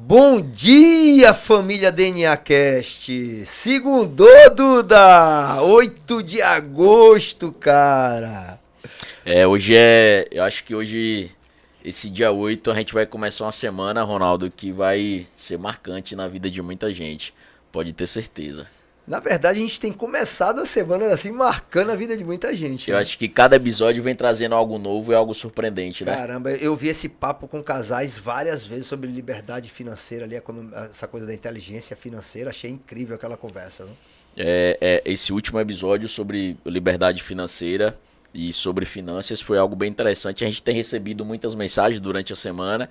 Bom dia, família DNA Cast. Segundou, Duda. 8 de agosto, cara. Eu acho que hoje, esse dia 8, a gente vai começar uma semana, Ronaldo, que vai ser marcante na vida de muita gente. Pode ter certeza. Na verdade, a gente tem começado a semana assim, marcando a vida de muita gente. Eu acho que cada episódio vem trazendo algo novo e algo surpreendente, né? Caramba, eu vi esse papo com casais várias vezes sobre liberdade financeira ali, essa coisa da inteligência financeira. Achei incrível aquela conversa, viu? Esse último episódio sobre liberdade financeira e sobre finanças foi algo bem interessante. A gente tem recebido muitas mensagens durante a semana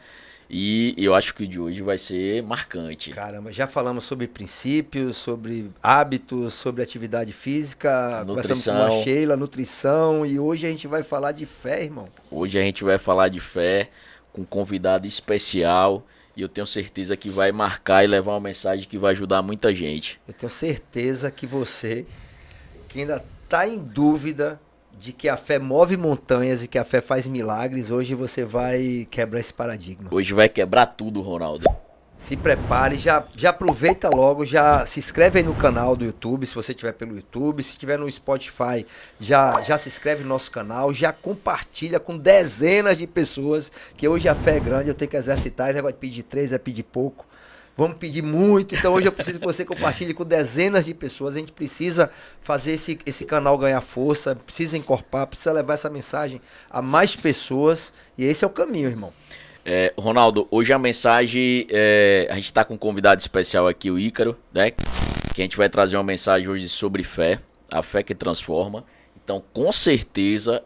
e eu acho que o de hoje vai ser marcante. Caramba, já falamos sobre princípios, sobre hábitos, sobre atividade física, conversamos com a Sheila, nutrição, e hoje a gente vai falar de fé, irmão. Hoje a gente vai falar de fé com um convidado especial e eu tenho certeza que vai marcar e levar uma mensagem que vai ajudar muita gente. Eu tenho certeza que você, que ainda está em dúvida de que a fé move montanhas e que a fé faz milagres, hoje você vai quebrar esse paradigma. Hoje vai quebrar tudo, Ronaldo. Se prepare, já aproveita logo, já se inscreve aí no canal do YouTube, se você estiver pelo YouTube, se estiver no Spotify, já se inscreve no nosso canal, já compartilha com dezenas de pessoas, que hoje a fé é grande, eu tenho que exercitar, esse negócio de pedir 3 é pedir pouco. Vamos pedir muito, então hoje eu preciso que você compartilhe com dezenas de pessoas. A gente precisa fazer esse canal ganhar força, precisa encorpar, precisa levar essa mensagem a mais pessoas. E esse é o caminho, irmão. Ronaldo, hoje a mensagem, a gente está com um convidado especial aqui, o Ícaro, né? Que a gente vai trazer uma mensagem hoje sobre fé, a fé que transforma. Então, com certeza,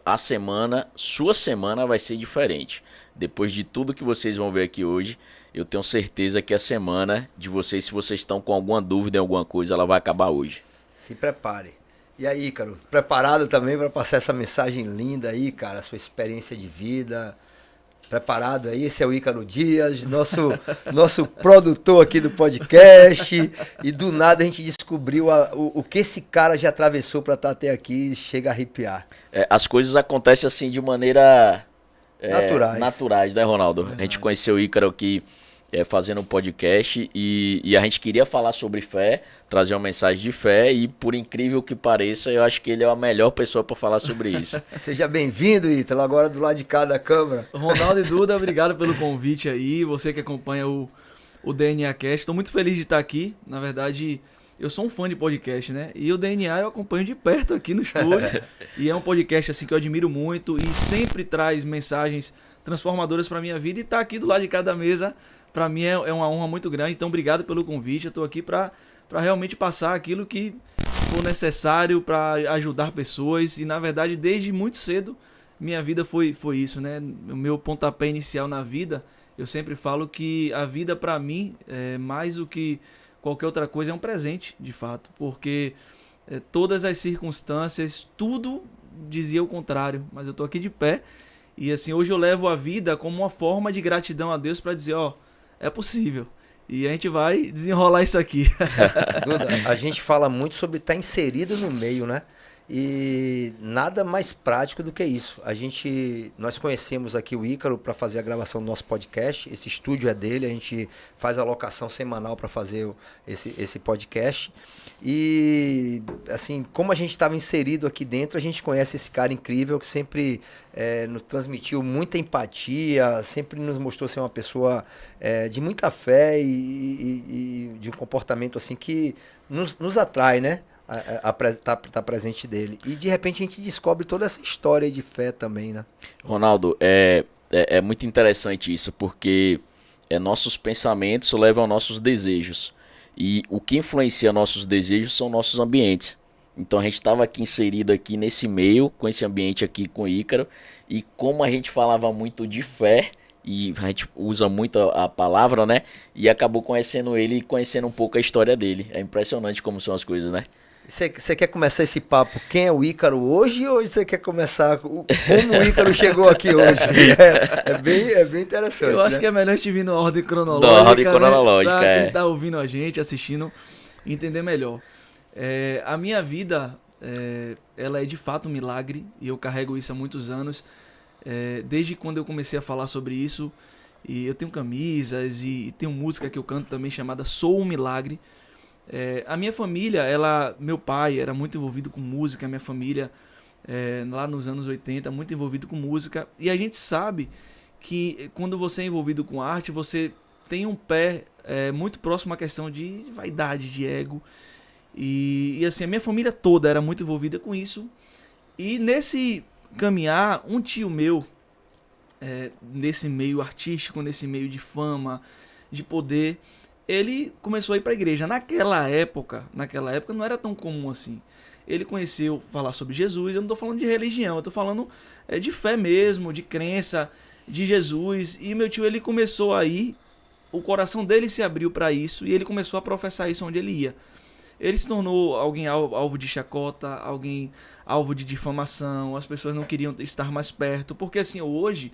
sua semana vai ser diferente. Depois de tudo que vocês vão ver aqui hoje, eu tenho certeza que a semana de vocês, se vocês estão com alguma dúvida em alguma coisa, ela vai acabar hoje. Se prepare. E aí, Ícaro, preparado também para passar essa mensagem linda aí, cara, sua experiência de vida? Preparado aí? Esse é o Ícaro Dias, nosso produtor aqui do podcast. E do nada a gente descobriu o que esse cara já atravessou para estar até aqui e chega a arrepiar. As coisas acontecem assim de maneira naturais, né, Ronaldo? Verdade. A gente conheceu o Ícaro aqui fazendo um podcast e a gente queria falar sobre fé, trazer uma mensagem de fé e, por incrível que pareça, eu acho que ele é a melhor pessoa para falar sobre isso. Seja bem-vindo, Ítalo, agora do lado de cá da câmera. Ronaldo e Duda, obrigado pelo convite aí, você que acompanha o DNA Cast. Estou muito feliz de estar aqui, na verdade, eu sou um fã de podcast, né? E o DNA eu acompanho de perto aqui no estúdio e é um podcast assim que eu admiro muito e sempre traz mensagens transformadoras para minha vida e tá aqui do lado de cada mesa. Para mim é uma honra muito grande, então obrigado pelo convite. Eu estou aqui para realmente passar aquilo que for necessário para ajudar pessoas. E na verdade, desde muito cedo, minha vida foi isso, né? O meu pontapé inicial na vida, eu sempre falo que a vida para mim, mais do que qualquer outra coisa, é um presente, de fato. Porque todas as circunstâncias, tudo dizia o contrário. Mas eu estou aqui de pé e assim, hoje eu levo a vida como uma forma de gratidão a Deus para dizer, é possível. E a gente vai desenrolar isso aqui. Duda, a gente fala muito sobre estar inserido no meio, né? E nada mais prático do que isso. Nós conhecemos aqui o Ícaro para fazer a gravação do nosso podcast. Esse estúdio é dele, a gente faz a locação semanal para fazer esse podcast. E assim, como a gente estava inserido aqui dentro, a gente conhece esse cara incrível que sempre nos transmitiu muita empatia, sempre nos mostrou ser uma pessoa de muita fé e de um comportamento assim que nos atrai, né? Tá presente dele. E de repente a gente descobre toda essa história de fé também, né? Ronaldo, é muito interessante isso, porque nossos pensamentos levam aos nossos desejos. E o que influencia nossos desejos são nossos ambientes. Então a gente estava aqui inserido aqui nesse meio, com esse ambiente aqui com o Ícaro. E como a gente falava muito de fé, e a gente usa muito a palavra, né? E acabou conhecendo ele e conhecendo um pouco a história dele. É impressionante como são as coisas, né? Você quer começar esse papo, quem é o Ícaro hoje, ou você quer começar como o Ícaro chegou aqui hoje? É bem interessante, eu acho né? que é melhor a gente vir na ordem cronológica, Na ordem cronológica, pra quem tá ouvindo a gente, assistindo, entender melhor. A minha vida, ela é de fato um milagre, e eu carrego isso há muitos anos. Desde quando eu comecei a falar sobre isso, E eu tenho camisas e tenho música que eu canto também chamada Sou um Milagre. A minha família, meu pai era muito envolvido com música, a minha família, lá nos anos 80, muito envolvido com música. E a gente sabe que quando você é envolvido com arte, você tem um pé muito próximo à questão de vaidade, de ego. E assim, a minha família toda era muito envolvida com isso. E nesse caminhar, um tio meu, nesse meio artístico, nesse meio de fama, de poder, ele começou a ir para a igreja. Naquela época não era tão comum assim. Ele conheceu falar sobre Jesus. Eu não estou falando de religião, eu estou falando de fé mesmo, de crença, de Jesus. E meu tio, ele começou a ir, o coração dele se abriu para isso e ele começou a professar isso onde ele ia. Ele se tornou alguém alvo de chacota, alguém alvo de difamação, as pessoas não queriam estar mais perto, porque assim, hoje,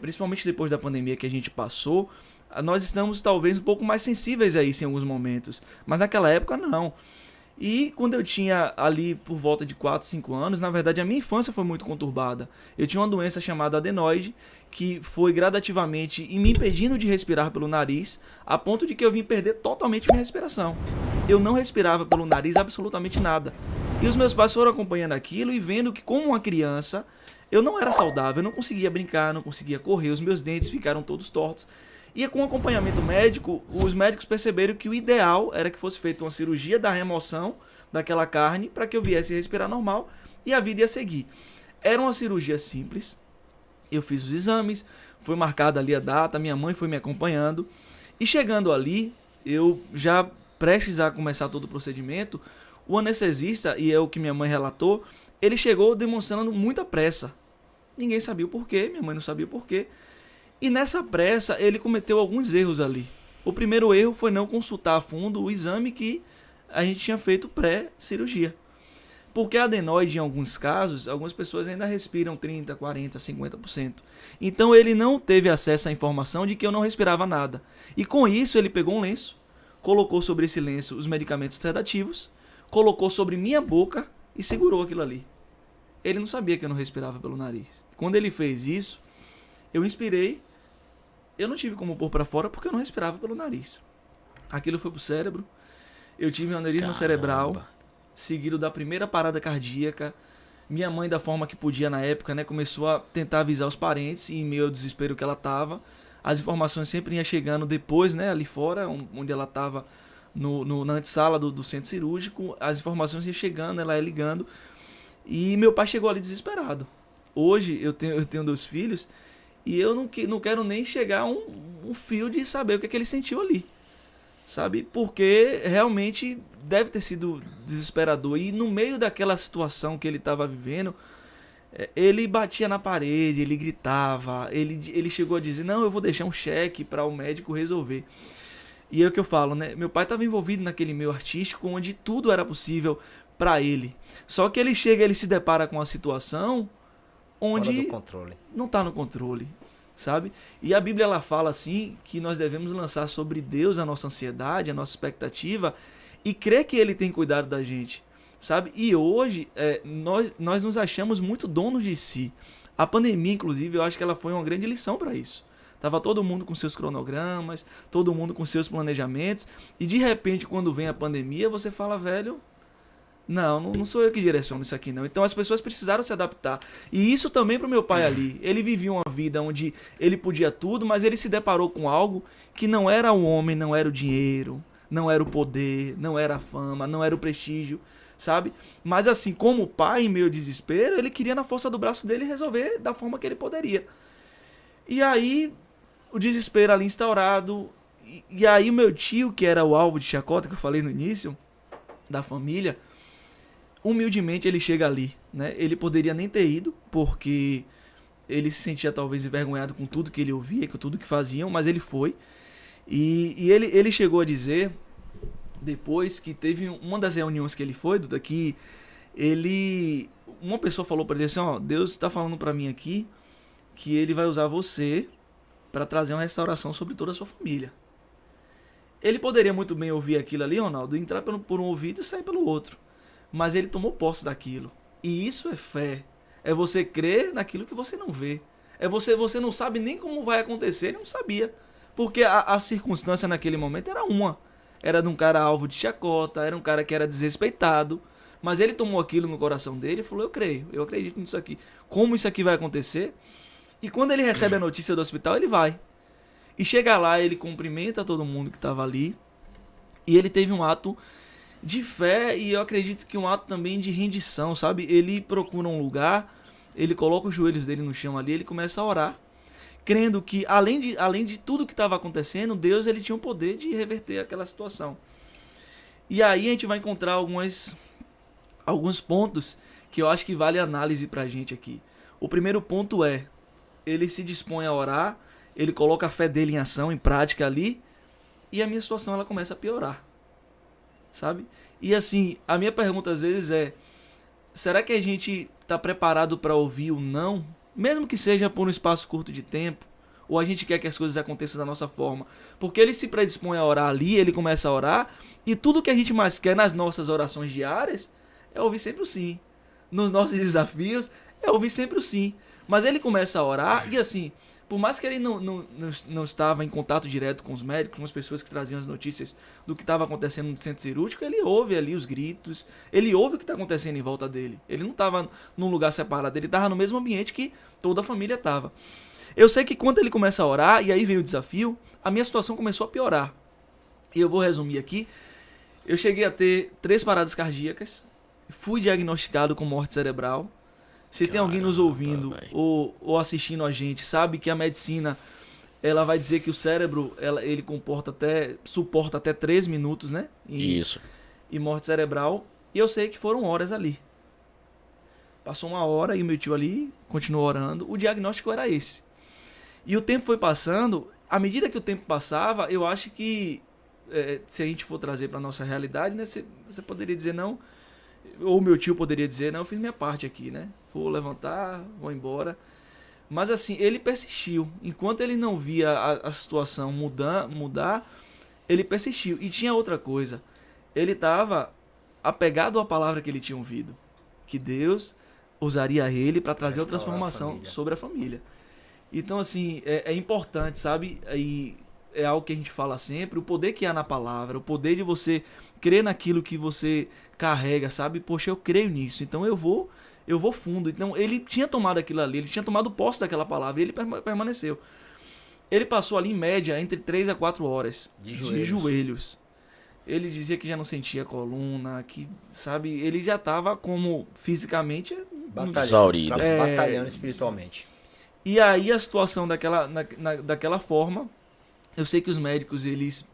principalmente depois da pandemia que a gente passou, nós estamos talvez um pouco mais sensíveis a isso em alguns momentos, mas naquela época não. E quando eu tinha ali por volta de 4, 5 anos, na verdade a minha infância foi muito conturbada. Eu tinha uma doença chamada adenoide, que foi gradativamente me impedindo de respirar pelo nariz, a ponto de que eu vim perder totalmente minha respiração. Eu não respirava pelo nariz absolutamente nada. E os meus pais foram acompanhando aquilo e vendo que, como uma criança, eu não era saudável, eu não conseguia brincar, não conseguia correr, os meus dentes ficaram todos tortos. E com acompanhamento médico, os médicos perceberam que o ideal era que fosse feita uma cirurgia da remoção daquela carne para que eu viesse a respirar normal e a vida ia seguir. Era uma cirurgia simples, eu fiz os exames, foi marcada ali a data, minha mãe foi me acompanhando e chegando ali, eu já prestes a começar todo o procedimento, o anestesista, e é o que minha mãe relatou, ele chegou demonstrando muita pressa. Ninguém sabia o porquê, minha mãe não sabia o porquê. E nessa pressa, ele cometeu alguns erros ali. O primeiro erro foi não consultar a fundo o exame que a gente tinha feito pré-cirurgia. Porque a adenoide, em alguns casos, algumas pessoas ainda respiram 30%, 40%, 50%. Então ele não teve acesso à informação de que eu não respirava nada. E com isso ele pegou um lenço, colocou sobre esse lenço os medicamentos sedativos, colocou sobre minha boca e segurou aquilo ali. Ele não sabia que eu não respirava pelo nariz. Quando ele fez isso, eu inspirei. Eu não tive como pôr pra fora porque eu não respirava pelo nariz. Aquilo foi pro cérebro. Eu tive um aneurisma cerebral, seguido da primeira parada cardíaca. Minha mãe, da forma que podia na época, né, começou a tentar avisar os parentes, e em meio ao desespero que ela tava. As informações sempre iam chegando depois, né, ali fora, onde ela tava na antessala do centro cirúrgico. As informações iam chegando, ela ia ligando. E meu pai chegou ali desesperado. Hoje eu tenho 2 filhos. E eu não quero nem chegar a um fio de saber o que ele sentiu ali, sabe? Porque realmente deve ter sido desesperador. E no meio daquela situação que ele estava vivendo, ele batia na parede, ele gritava, ele chegou a dizer, não, eu vou deixar um cheque para o médico resolver. E é o que eu falo, né? Meu pai estava envolvido naquele meio artístico onde tudo era possível para ele. Só que ele se depara com uma situação onde não está no controle, sabe? E a Bíblia, ela fala assim, que nós devemos lançar sobre Deus a nossa ansiedade, a nossa expectativa, e crer que Ele tem cuidado da gente, sabe? E hoje, nós nos achamos muito donos de si. A pandemia, inclusive, eu acho que ela foi uma grande lição para isso. Tava todo mundo com seus cronogramas, todo mundo com seus planejamentos, e de repente, quando vem a pandemia, você fala, velho, não sou eu que direciono isso aqui não. Então as pessoas precisaram se adaptar. E isso também pro meu pai ali. Ele vivia uma vida onde ele podia tudo, mas ele se deparou com algo que não era o homem, não era o dinheiro, não era o poder, não era a fama, não era o prestígio, sabe? Mas assim, como pai, em meio ao desespero, ele queria na força do braço dele resolver da forma que ele poderia. E aí, o desespero ali instaurado. E aí o meu tio, que era o alvo de chacota que eu falei no início, da família, humildemente ele chega ali, né? Ele poderia nem ter ido, porque ele se sentia talvez envergonhado com tudo que ele ouvia, com tudo que faziam, mas ele foi. E ele chegou a dizer, depois que teve uma das reuniões que ele foi, Duda, que uma pessoa falou para ele assim, ó, Deus está falando para mim aqui que ele vai usar você para trazer uma restauração sobre toda a sua família. Ele poderia muito bem ouvir aquilo ali, Ronaldo, entrar por um ouvido e sair pelo outro. Mas ele tomou posse daquilo. E isso é fé. É você crer naquilo que você não vê. Você não sabe nem como vai acontecer, ele não sabia. Porque a circunstância naquele momento era uma. Era de um cara alvo de chacota, era um cara que era desrespeitado. Mas ele tomou aquilo no coração dele e falou, eu creio, eu acredito nisso aqui. Como isso aqui vai acontecer? E quando ele recebe a notícia do hospital, ele vai. E chega lá, ele cumprimenta todo mundo que estava ali. E ele teve um ato de fé e eu acredito que um ato também de rendição, sabe? Ele procura um lugar, ele coloca os joelhos dele no chão ali, ele começa a orar, crendo que além de tudo que estava acontecendo, Deus ele tinha o poder de reverter aquela situação. E aí a gente vai encontrar alguns pontos que eu acho que vale análise pra gente aqui. O primeiro ponto é, ele se dispõe a orar, ele coloca a fé dele em ação, em prática ali, e a minha situação ela começa a piorar. Sabe? E assim, a minha pergunta às vezes é, será que a gente está preparado para ouvir o não? Mesmo que seja por um espaço curto de tempo, ou a gente quer que as coisas aconteçam da nossa forma? Porque ele se predispõe a orar ali, ele começa a orar, e tudo que a gente mais quer nas nossas orações diárias é ouvir sempre o sim. Nos nossos desafios é ouvir sempre o sim. Mas ele começa a orar e assim, por mais que ele não estava em contato direto com os médicos, com as pessoas que traziam as notícias do que estava acontecendo no centro cirúrgico, ele ouve ali os gritos, ele ouve o que está acontecendo em volta dele. Ele não estava num lugar separado, ele estava no mesmo ambiente que toda a família estava. Eu sei que quando ele começa a orar, e aí veio o desafio, a minha situação começou a piorar. E eu vou resumir aqui. Eu cheguei a ter 3 paradas cardíacas, fui diagnosticado com morte cerebral. Se tem alguém nos ouvindo ou assistindo a gente, sabe que a medicina ela vai dizer que o cérebro ele suporta até 3 minutos, né? Isso. E morte cerebral. E eu sei que foram horas ali. Passou 1 hora e o meu tio ali continuou orando. O diagnóstico era esse. E o tempo foi passando. À medida que o tempo passava, eu acho que se a gente for trazer para nossa realidade, né? Você poderia dizer não. Ou meu tio poderia dizer, não, eu fiz minha parte aqui, né? Vou levantar, vou embora. Mas assim, ele persistiu. Enquanto ele não via a situação mudar, ele persistiu. E tinha outra coisa. Ele estava apegado à palavra que ele tinha ouvido. Que Deus usaria ele para trazer outra transformação sobre a família. Então assim, é importante, sabe? E é algo que a gente fala sempre. O poder que há na palavra. O poder de você crer naquilo que você carrega, sabe? Poxa, eu creio nisso, então eu vou fundo. Então ele tinha tomado aquilo ali, ele tinha tomado posse daquela palavra e ele permaneceu. Ele passou ali em média entre 3 a 4 horas de joelhos. Ele dizia que já não sentia coluna, que, sabe, ele já estava como fisicamente batalhando espiritualmente. E aí a situação daquela forma, eu sei que os médicos eles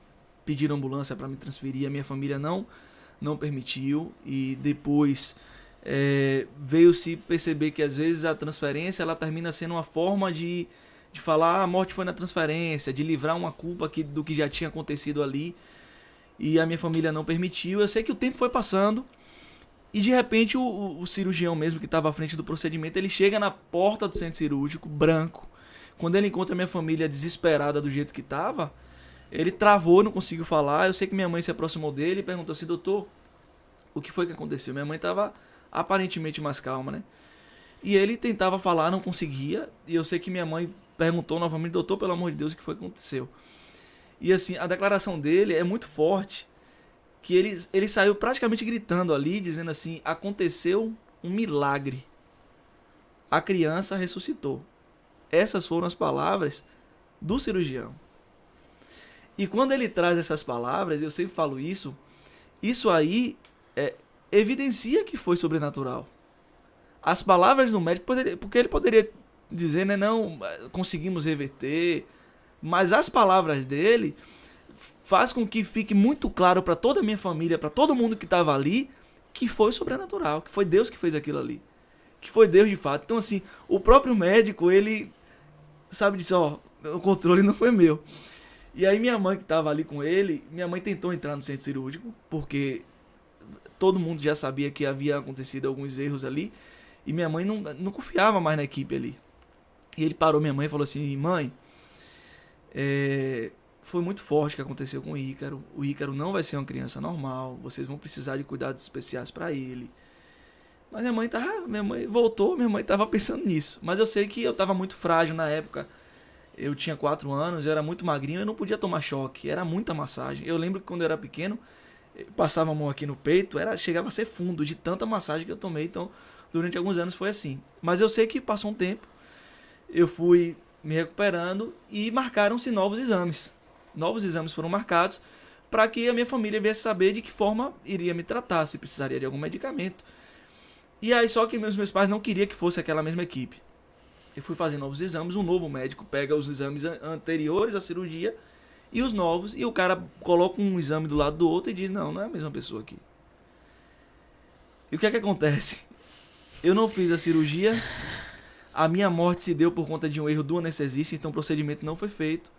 pediram ambulância para me transferir, a minha família não permitiu, e depois veio-se perceber que às vezes a transferência ela termina sendo uma forma de falar a morte foi na transferência, de livrar uma culpa do que já tinha acontecido ali, e a minha família não permitiu. Eu sei que o tempo foi passando e de repente o cirurgião mesmo que estava à frente do procedimento, ele chega na porta do centro cirúrgico, branco. Quando ele encontra a minha família desesperada do jeito que estava, ele travou, não conseguiu falar. Eu sei que minha mãe se aproximou dele e perguntou assim, doutor, o que foi que aconteceu? Minha mãe estava aparentemente mais calma, né? E ele tentava falar, não conseguia. E eu sei que minha mãe perguntou novamente, doutor, pelo amor de Deus, o que foi que aconteceu? E assim, a declaração dele é muito forte, que ele saiu praticamente gritando ali, dizendo assim, aconteceu um milagre. A criança ressuscitou. Essas foram as palavras do cirurgião. E quando ele traz essas palavras, eu sempre falo isso aí evidencia que foi sobrenatural. As palavras do médico, porque ele poderia dizer, né, não, conseguimos reverter, mas as palavras dele faz com que fique muito claro para toda a minha família, para todo mundo que estava ali, que foi sobrenatural, que foi Deus que fez aquilo ali, que foi Deus de fato. Então assim, o próprio médico, ele sabe disso, ó, o controle não foi meu. E aí minha mãe que estava ali com ele, minha mãe tentou entrar no centro cirúrgico, porque todo mundo já sabia que havia acontecido alguns erros ali, e minha mãe não confiava mais na equipe ali. E ele parou minha mãe e falou assim, mãe, foi muito forte o que aconteceu com o Ícaro não vai ser uma criança normal, vocês vão precisar de cuidados especiais para ele. Mas minha mãe voltou, minha mãe tava pensando nisso. Mas eu sei que eu tava muito frágil na época. Eu tinha 4 anos, eu era muito magrinho, eu não podia tomar choque, era muita massagem. Eu lembro que quando eu era pequeno, passava a mão aqui no peito, chegava a ser fundo de tanta massagem que eu tomei. Então, durante alguns anos foi assim. Mas eu sei que passou um tempo, eu fui me recuperando e marcaram-se novos exames. Novos exames foram marcados para que a minha família viesse saber de que forma iria me tratar, se precisaria de algum medicamento. E aí só que meus pais não queriam que fosse aquela mesma equipe. Eu fui fazer novos exames, um novo médico pega os exames anteriores à cirurgia e os novos, e o cara coloca um exame do lado do outro e diz, não é a mesma pessoa aqui. E o que é que acontece? Eu não fiz a cirurgia, a minha morte se deu por conta de um erro do anestesista, então o procedimento não foi feito.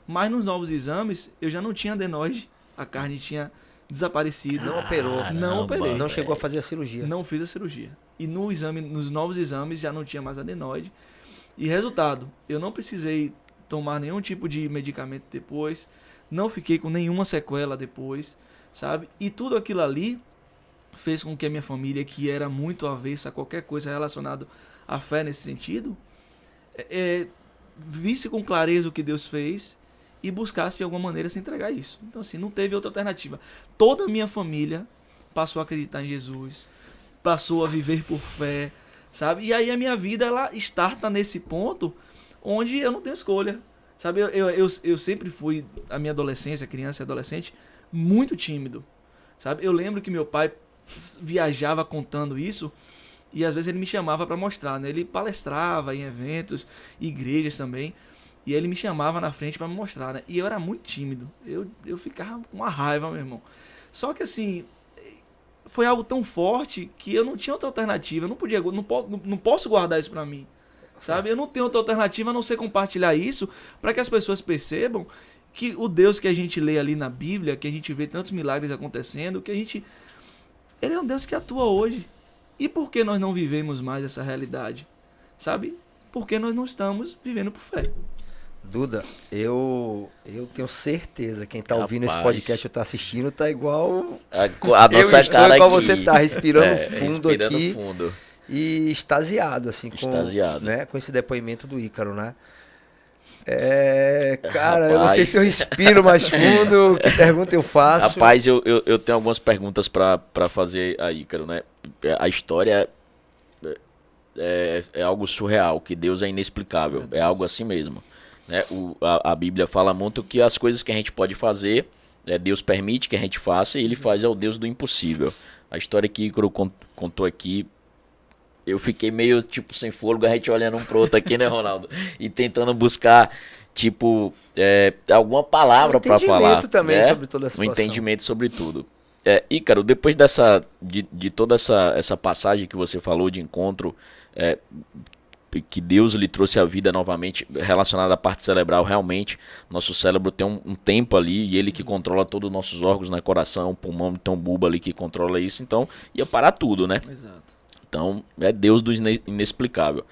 Mas nos novos exames, eu já não tinha adenoide, a carne tinha desaparecido. Não operou. Não operei. Não chegou a fazer a cirurgia. Não fiz a cirurgia. E nos novos exames já não tinha mais adenoide. E resultado, eu não precisei tomar nenhum tipo de medicamento depois, não fiquei com nenhuma sequela depois, sabe? E tudo aquilo ali fez com que a minha família, que era muito avessa a qualquer coisa relacionada à fé nesse sentido, visse com clareza o que Deus fez e buscasse de alguma maneira se entregar a isso. Então assim, não teve outra alternativa. Toda a minha família passou a acreditar em Jesus, passou a viver por fé, sabe? E aí a minha vida, ela starta nesse ponto onde eu não tenho escolha, sabe? Eu sempre fui, a minha adolescência, criança e adolescente, muito tímido, sabe? Eu lembro que meu pai viajava contando isso e às vezes ele me chamava para mostrar, né? Ele palestrava em eventos, igrejas também, e ele me chamava na frente para me mostrar, né? E eu era muito tímido, eu ficava com uma raiva, meu irmão. Só que assim, foi algo tão forte que eu não tinha outra alternativa. Eu não posso guardar isso pra mim, sabe? Eu não tenho outra alternativa a não ser compartilhar isso para que as pessoas percebam que o Deus que a gente lê ali na Bíblia, que a gente vê tantos milagres acontecendo, ele é um Deus que atua hoje. E por que nós não vivemos mais essa realidade? Sabe? Porque nós não estamos vivendo por fé. Duda, eu tenho certeza, quem tá ouvindo esse Rapaz. podcast ou tá assistindo, tá igual A nossa eu estou, cara igual aqui. você tá, respirando fundo respirando aqui fundo. e extasiado, assim, Extasiado. com esse depoimento do Ícaro, né? Cara, eu não sei Rapaz. se eu respiro mais fundo, que pergunta eu faço. Rapaz, eu tenho algumas perguntas pra fazer a Ícaro, né? A história é algo surreal, que Deus é inexplicável, é algo assim mesmo, né? A Bíblia fala muito que as coisas que a gente pode fazer, Deus permite que a gente faça e Ele faz, é o Deus do impossível. A história que Ícaro contou aqui, eu fiquei meio, tipo, sem fôlego, a gente olhando um pro outro aqui, né, Ronaldo? E tentando buscar, tipo, alguma palavra pra falar. Um entendimento também né? sobre toda a situação. Um entendimento sobre tudo. Ícaro, depois de toda essa passagem que você falou de encontro, que Deus lhe trouxe a vida novamente, relacionada à parte cerebral, realmente, nosso cérebro tem um tempo ali, e ele que controla todos os nossos órgãos, né, coração, pulmão, tem um bulbo ali que controla isso, então ia parar tudo, né? Exato. Então, é Deus do inexplicável.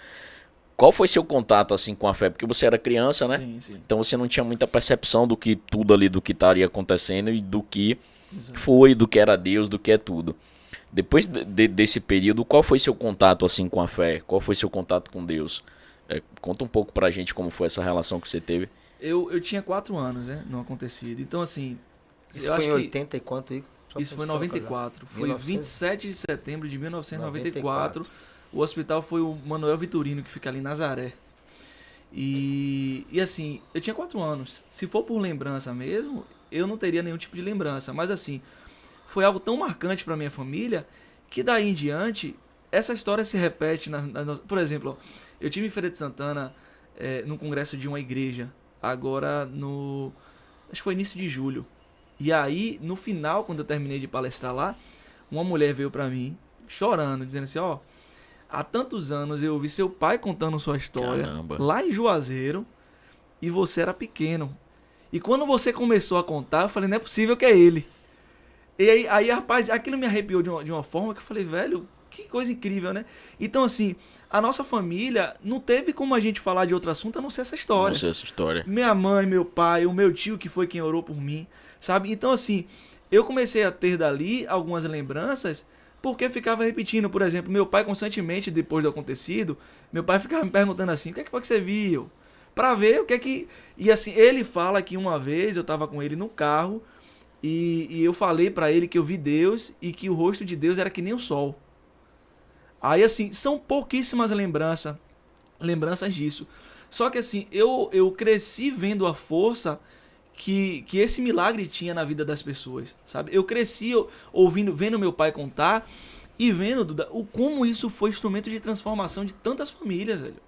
Qual foi seu contato, assim, com a fé? Porque você era criança, né? Sim, sim. Então você não tinha muita percepção do que tudo ali, do que estaria acontecendo e do que Exato. foi, do que era Deus, do que é tudo. Depois desse período, qual foi seu contato, assim, com a fé? Qual foi seu contato com Deus? Conta um pouco pra gente como foi essa relação que você teve. Eu tinha 4 anos, né? Não acontecido. Então, assim, Isso eu foi acho em que 80 e quanto, Ícaro? isso foi em 94. Foi 27 de setembro de 1994. O hospital foi o Manuel Vitorino, que fica ali em Nazaré. E assim, eu tinha 4 anos. Se for por lembrança mesmo, eu não teria nenhum tipo de lembrança. Mas assim, foi algo tão marcante para minha família que daí em diante, essa história se repete. Por exemplo, eu tive em Feira de Santana, num congresso de uma igreja, agora acho que foi início de julho. E aí, no final, quando eu terminei de palestrar lá, uma mulher veio pra mim, chorando, dizendo assim, há tantos anos eu ouvi seu pai contando sua história, Caramba. lá em Juazeiro, e você era pequeno. E quando você começou a contar, eu falei, não é possível que é ele. E aí rapaz, aquilo me arrepiou de uma forma que eu falei, velho, que coisa incrível, né? Então, assim, a nossa família não teve como a gente falar de outro assunto a não ser essa história. Não sei essa história. Minha mãe, meu pai, o meu tio que foi quem orou por mim, sabe? Então assim, eu comecei a ter dali algumas lembranças Porque ficava repetindo, por exemplo, meu pai constantemente, depois do acontecido, meu pai ficava me perguntando assim, o que foi que você viu? Pra ver o que é que... E assim, ele fala que uma vez eu tava com ele no carro e eu falei pra ele que eu vi Deus e que o rosto de Deus era que nem o sol. Aí assim, são pouquíssimas lembranças disso. Só que assim, eu cresci vendo a força que esse milagre tinha na vida das pessoas, sabe? Eu cresci vendo meu pai contar e vendo, Duda, como isso foi instrumento de transformação de tantas famílias, velho.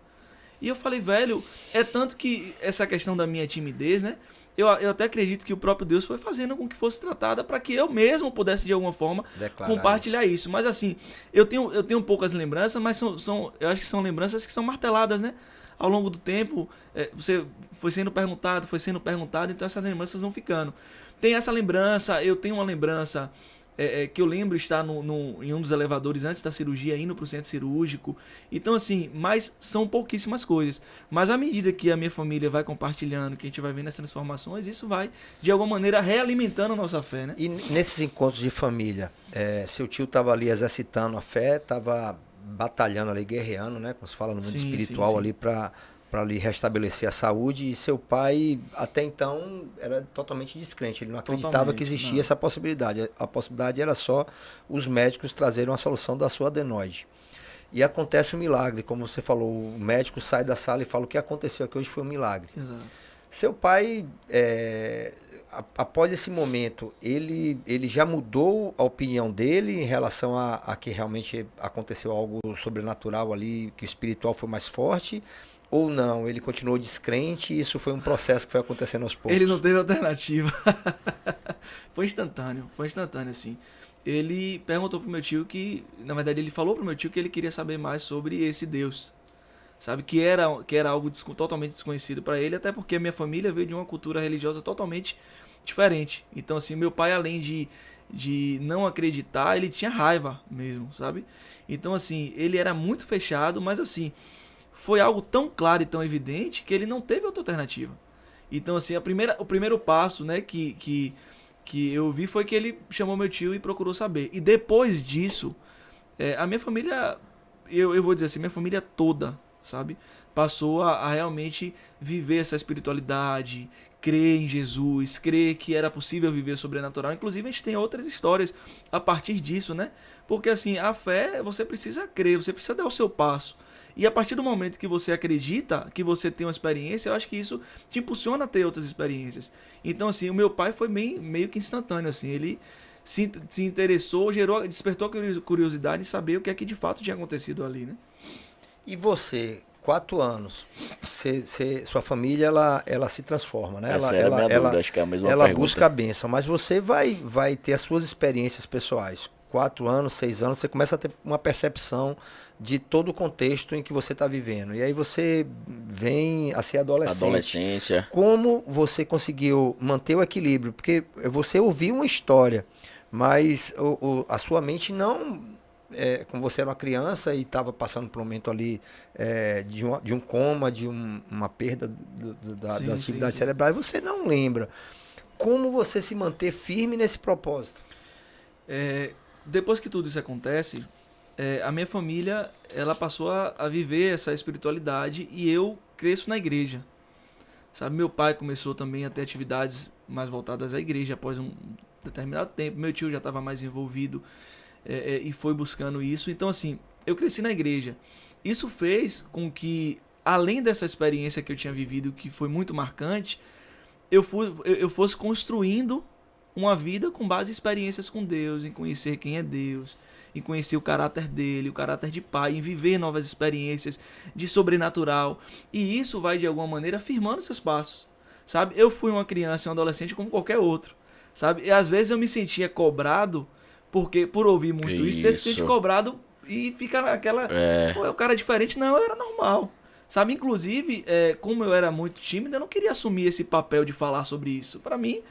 E eu falei, velho, é tanto que essa questão da minha timidez, né? Eu até acredito que o próprio Deus foi fazendo com que fosse tratada para que eu mesmo pudesse, de alguma forma, declarar compartilhar isso. Mas assim, eu tenho poucas lembranças, mas eu acho que são lembranças que são marteladas, né? Ao longo do tempo, você foi sendo perguntado, então essas lembranças vão ficando. Tem essa lembrança, eu tenho uma lembrança que eu lembro estar em um dos elevadores antes da cirurgia, indo para o centro cirúrgico. Então, assim, mas são pouquíssimas coisas. Mas à medida que a minha família vai compartilhando, que a gente vai vendo essas transformações, isso vai, de alguma maneira, realimentando a nossa fé, né? E nesses encontros de família, seu tio estava ali exercitando a fé, estava batalhando ali, guerreando, né? Como se fala no mundo espiritual, sim. Ali para ali restabelecer a saúde, e seu pai até então era totalmente descrente, ele não acreditava que existia essa possibilidade. A possibilidade era só os médicos trazerem uma solução da sua adenoide. E acontece um milagre, como você falou, o médico sai da sala e fala: o que aconteceu aqui hoje foi um milagre. Exato. Seu pai, após esse momento, ele já mudou a opinião dele em relação a que realmente aconteceu algo sobrenatural ali, que o espiritual foi mais forte? Ou não, ele continuou descrente e isso foi um processo que foi acontecendo aos poucos? Ele não teve alternativa. Foi instantâneo, assim. Ele perguntou pro meu tio na verdade ele falou pro meu tio que ele queria saber mais sobre esse Deus. Sabe, que era algo totalmente desconhecido para ele, até porque a minha família veio de uma cultura religiosa totalmente diferente. Então assim, meu pai, além de não acreditar, ele tinha raiva mesmo, sabe? Então assim, ele era muito fechado, mas assim, foi algo tão claro e tão evidente que ele não teve outra alternativa. Então, assim, o primeiro passo, né, que eu vi foi que ele chamou meu tio e procurou saber. E depois disso, a minha família, eu vou dizer assim, minha família toda, sabe, passou a realmente viver essa espiritualidade, crer em Jesus, crer que era possível viver sobrenatural. Inclusive, a gente tem outras histórias a partir disso, né? Porque, assim, a fé, você precisa crer, você precisa dar o seu passo. E a partir do momento que você acredita, que você tem uma experiência, eu acho que isso te impulsiona a ter outras experiências. Então, assim, o meu pai foi meio que instantâneo, assim, ele se interessou, despertou a curiosidade em saber o que é que de fato tinha acontecido ali, né? E você, 4 anos, sua família, ela se transforma, né? Essa era a minha dúvida, acho que é a mesma ela pergunta. busca a bênção, mas você vai ter as suas experiências pessoais. 4 anos, 6 anos, você começa a ter uma percepção de todo o contexto em que você está vivendo. E aí você vem a ser adolescente. Adolescência. Como você conseguiu manter o equilíbrio? Porque você ouviu uma história, mas a sua mente não... como você era uma criança e estava passando por um momento ali de um coma, de uma perda das atividades cerebrais, você não lembra. Como você se manter firme nesse propósito? Depois que tudo isso acontece, a minha família ela passou a viver essa espiritualidade e eu cresço na igreja. Sabe, meu pai começou também a ter atividades mais voltadas à igreja após um determinado tempo. Meu tio já estava mais envolvido e foi buscando isso. Então, assim, eu cresci na igreja. Isso fez com que, além dessa experiência que eu tinha vivido, que foi muito marcante, eu fosse construindo uma vida com base em experiências com Deus, em conhecer quem é Deus, em conhecer o caráter dele, o caráter de pai, em viver novas experiências de sobrenatural. E isso vai, de alguma maneira, firmando seus passos. Sabe? Eu fui uma criança e um adolescente como qualquer outro. Sabe? E às vezes eu me sentia cobrado, porque por ouvir muito isso, você se sente cobrado e fica naquela... Pô, é um cara diferente. Não, eu era normal. Sabe? Inclusive, como eu era muito tímido, eu não queria assumir esse papel de falar sobre isso. Para mim...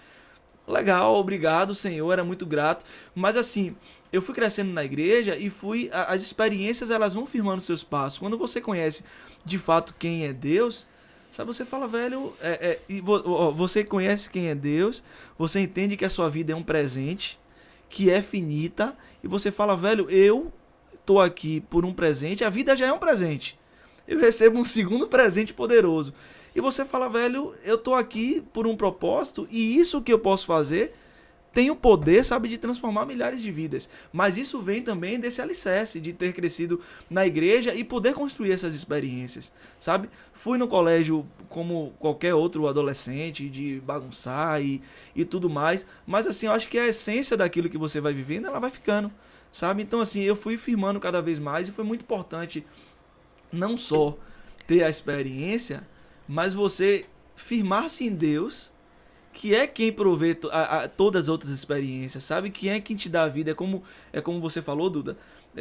Legal, obrigado, Senhor, era muito grato. Mas assim, eu fui crescendo na igreja e as experiências, elas vão firmando seus passos. Quando você conhece de fato quem é Deus, sabe, você fala, velho, você conhece quem é Deus, você entende que a sua vida é um presente, que é finita, e você fala, velho, eu tô aqui por um presente, a vida já é um presente. Eu recebo um segundo presente poderoso. E você fala, velho, eu tô aqui por um propósito, e isso que eu posso fazer tem o poder, sabe, de transformar milhares de vidas. Mas isso vem também desse alicerce, de ter crescido na igreja e poder construir essas experiências, sabe? Fui no colégio como qualquer outro adolescente, de bagunçar e tudo mais. Mas, assim, eu acho que a essência daquilo que você vai vivendo, ela vai ficando, sabe? Então, assim, eu fui firmando cada vez mais e foi muito importante não só ter a experiência, mas você firmar-se em Deus, que é quem provê todas as outras experiências, sabe? Que é quem te dá a vida. É como você falou, Duda.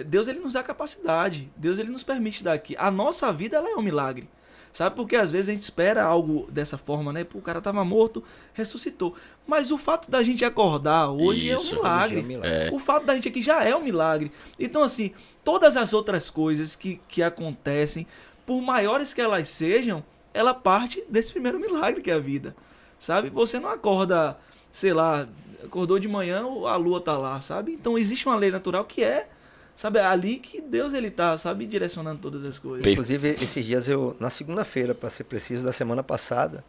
Deus, ele nos dá capacidade. Deus, ele nos permite dar aqui. A nossa vida, ela é um milagre. Sabe? Porque às vezes a gente espera algo dessa forma, né? Pô, o cara tava morto, ressuscitou. Mas o fato da gente acordar hoje Isso, é um milagre. hoje é um milagre. O fato da gente aqui já é um milagre. Então, assim, todas as outras coisas que acontecem, por maiores que elas sejam, ela parte desse primeiro milagre que é a vida. Sabe? Você não acorda, sei lá, acordou de manhã, a lua tá lá, sabe? Então existe uma lei natural que é, sabe, ali que Deus, ele tá, sabe, direcionando todas as coisas. Inclusive, esses dias na segunda-feira, para ser preciso, da semana passada,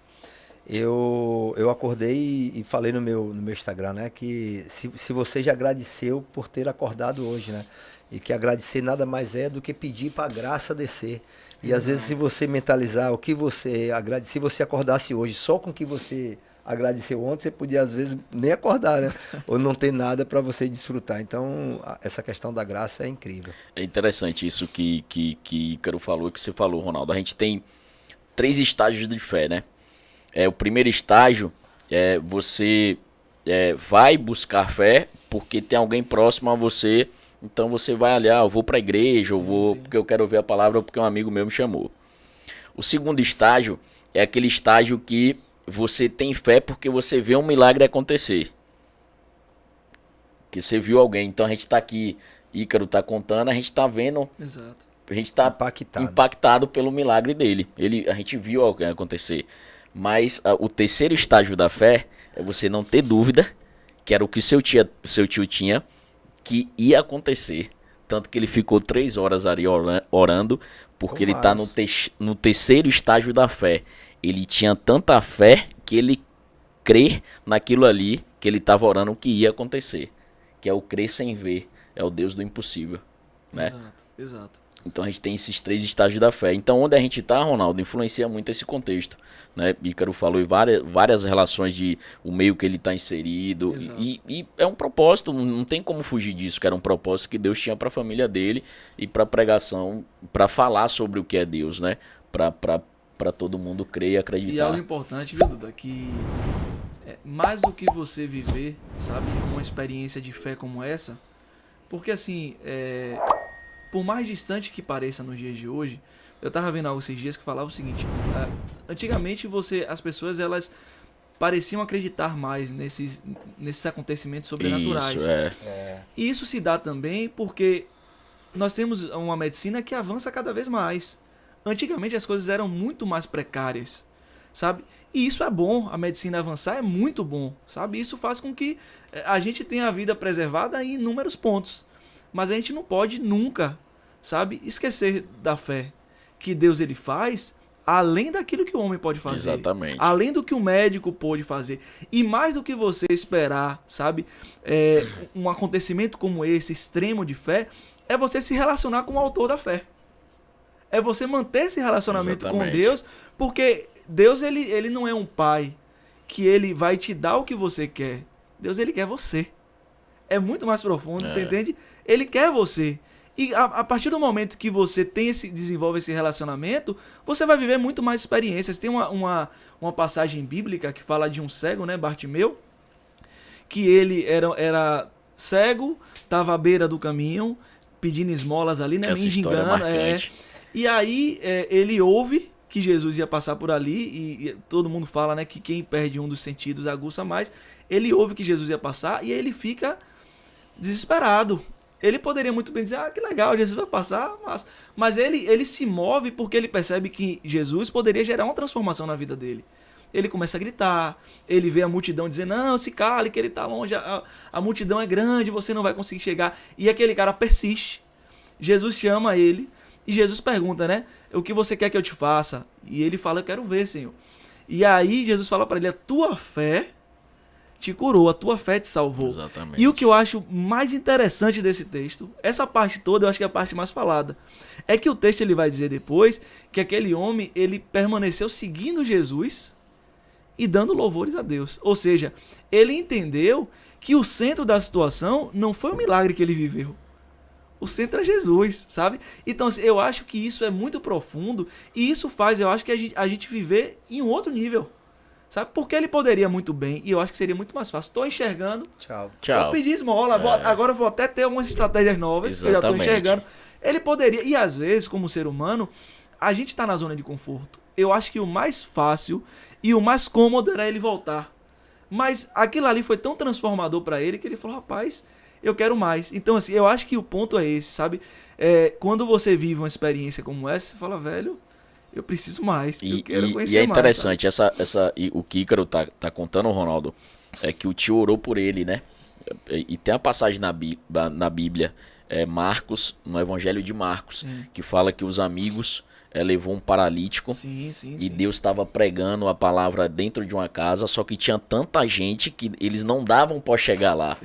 eu acordei e falei no meu Instagram, né, que se você já agradeceu por ter acordado hoje, né, e que agradecer nada mais é do que pedir para a graça descer. E às vezes, se você mentalizar o que você agradece, se você acordasse hoje só com o que você agradeceu ontem, você podia às vezes nem acordar, né? Ou não ter nada para você desfrutar. Então, essa questão da graça é incrível. É interessante isso que Ícaro falou e que você falou, Ronaldo. A gente tem 3 estágios de fé, né? O primeiro estágio é você vai buscar fé porque tem alguém próximo a você. Então você vai ali, eu vou para a igreja, eu vou porque eu quero ouvir a palavra ou porque um amigo meu me chamou. O segundo estágio é aquele estágio que você tem fé porque você vê um milagre acontecer. Que você viu alguém. Então a gente está aqui, Ícaro está contando, a gente está vendo. Exato. A gente está impactado pelo milagre dele. A gente viu alguém acontecer. Mas o terceiro estágio da fé é você não ter dúvida, que era o que seu tio tinha, que ia acontecer. Tanto que ele ficou 3 horas ali orando, porque ele está no terceiro estágio da fé. Ele tinha tanta fé que ele crê naquilo ali que ele estava orando que ia acontecer. Que é o crer sem ver. É o Deus do impossível. Né? Exato. Então a gente tem esses 3 estágios da fé. Então onde a gente está, Ronaldo, influencia muito esse contexto. Né? Ícaro falou em várias relações de o meio que ele está inserido. E é um propósito, não tem como fugir disso, que era um propósito que Deus tinha para a família dele e para a pregação, para falar sobre o que é Deus, né? Para todo mundo crer e acreditar. E algo importante, viu, Duda, que mais do que você viver, sabe, uma experiência de fé como essa, porque assim, por mais distante que pareça nos dias de hoje, eu tava vendo algo esses dias que falava o seguinte: antigamente as pessoas, elas pareciam acreditar mais nesses acontecimentos sobrenaturais. E isso se dá também porque nós temos uma medicina que avança cada vez mais. Antigamente as coisas eram muito mais precárias, sabe? E isso é bom, a medicina avançar é muito bom, sabe? Isso faz com que a gente tenha a vida preservada em inúmeros pontos. Mas a gente não pode nunca, sabe, esquecer da fé que Deus, ele faz além daquilo que o homem pode fazer. Exatamente. Além do que o médico pode fazer. E mais do que você esperar, sabe, um acontecimento como esse, extremo de fé, é você se relacionar com o autor da fé. É você manter esse relacionamento com Deus, porque Deus, ele não é um pai que ele vai te dar o que você quer. Deus, ele quer você. É muito mais profundo, você entende? Ele quer você. E a partir do momento que você desenvolve esse relacionamento, você vai viver muito mais experiências. Tem uma passagem bíblica que fala de um cego, né, Bartimeu, que ele era cego, estava à beira do caminho, pedindo esmolas ali, né, mendigando. E aí ele ouve que Jesus ia passar por ali, e todo mundo fala, né, que quem perde um dos sentidos aguça mais. Ele ouve que Jesus ia passar e ele fica desesperado. Ele poderia muito bem dizer, que legal, Jesus vai passar, mas ele se move porque ele percebe que Jesus poderia gerar uma transformação na vida dele. Ele começa a gritar, ele vê a multidão dizendo, não, se cale que ele tá longe, a multidão é grande, você não vai conseguir chegar. E aquele cara persiste. Jesus chama ele e Jesus pergunta, né? O que você quer que eu te faça? E ele fala, eu quero ver, Senhor. E aí Jesus fala para ele, a tua fé te curou, a tua fé te salvou. Exatamente. E o que eu acho mais interessante desse texto, essa parte toda, eu acho que é a parte mais falada, é que o texto ele vai dizer depois que aquele homem, ele permaneceu seguindo Jesus e dando louvores a Deus. Ou seja, ele entendeu que o centro da situação não foi o milagre que ele viveu. O centro é Jesus, sabe? Então, assim, eu acho que isso é muito profundo e isso faz, eu acho que a gente viver em um outro nível. Sabe? Porque ele poderia muito bem, e eu acho que seria muito mais fácil. Estou enxergando. Tchau. Eu pedi esmola, agora eu vou até ter algumas estratégias novas, que eu já estou enxergando. Ele poderia, e às vezes, como ser humano, a gente está na zona de conforto. Eu acho que o mais fácil e o mais cômodo era ele voltar. Mas aquilo ali foi tão transformador para ele que ele falou, rapaz, eu quero mais. Então, assim, eu acho que o ponto é esse, sabe? Quando você vive uma experiência como essa, você fala, velho, eu preciso mais, eu quero conhecer mais. E é interessante, o que Ícaro tá contando, Ronaldo, é que o tio orou por ele, né? E tem a passagem na Bíblia, Marcos, no Evangelho de Marcos, que fala que os amigos levou um paralítico e Deus estava pregando a palavra dentro de uma casa, só que tinha tanta gente que eles não davam para chegar lá.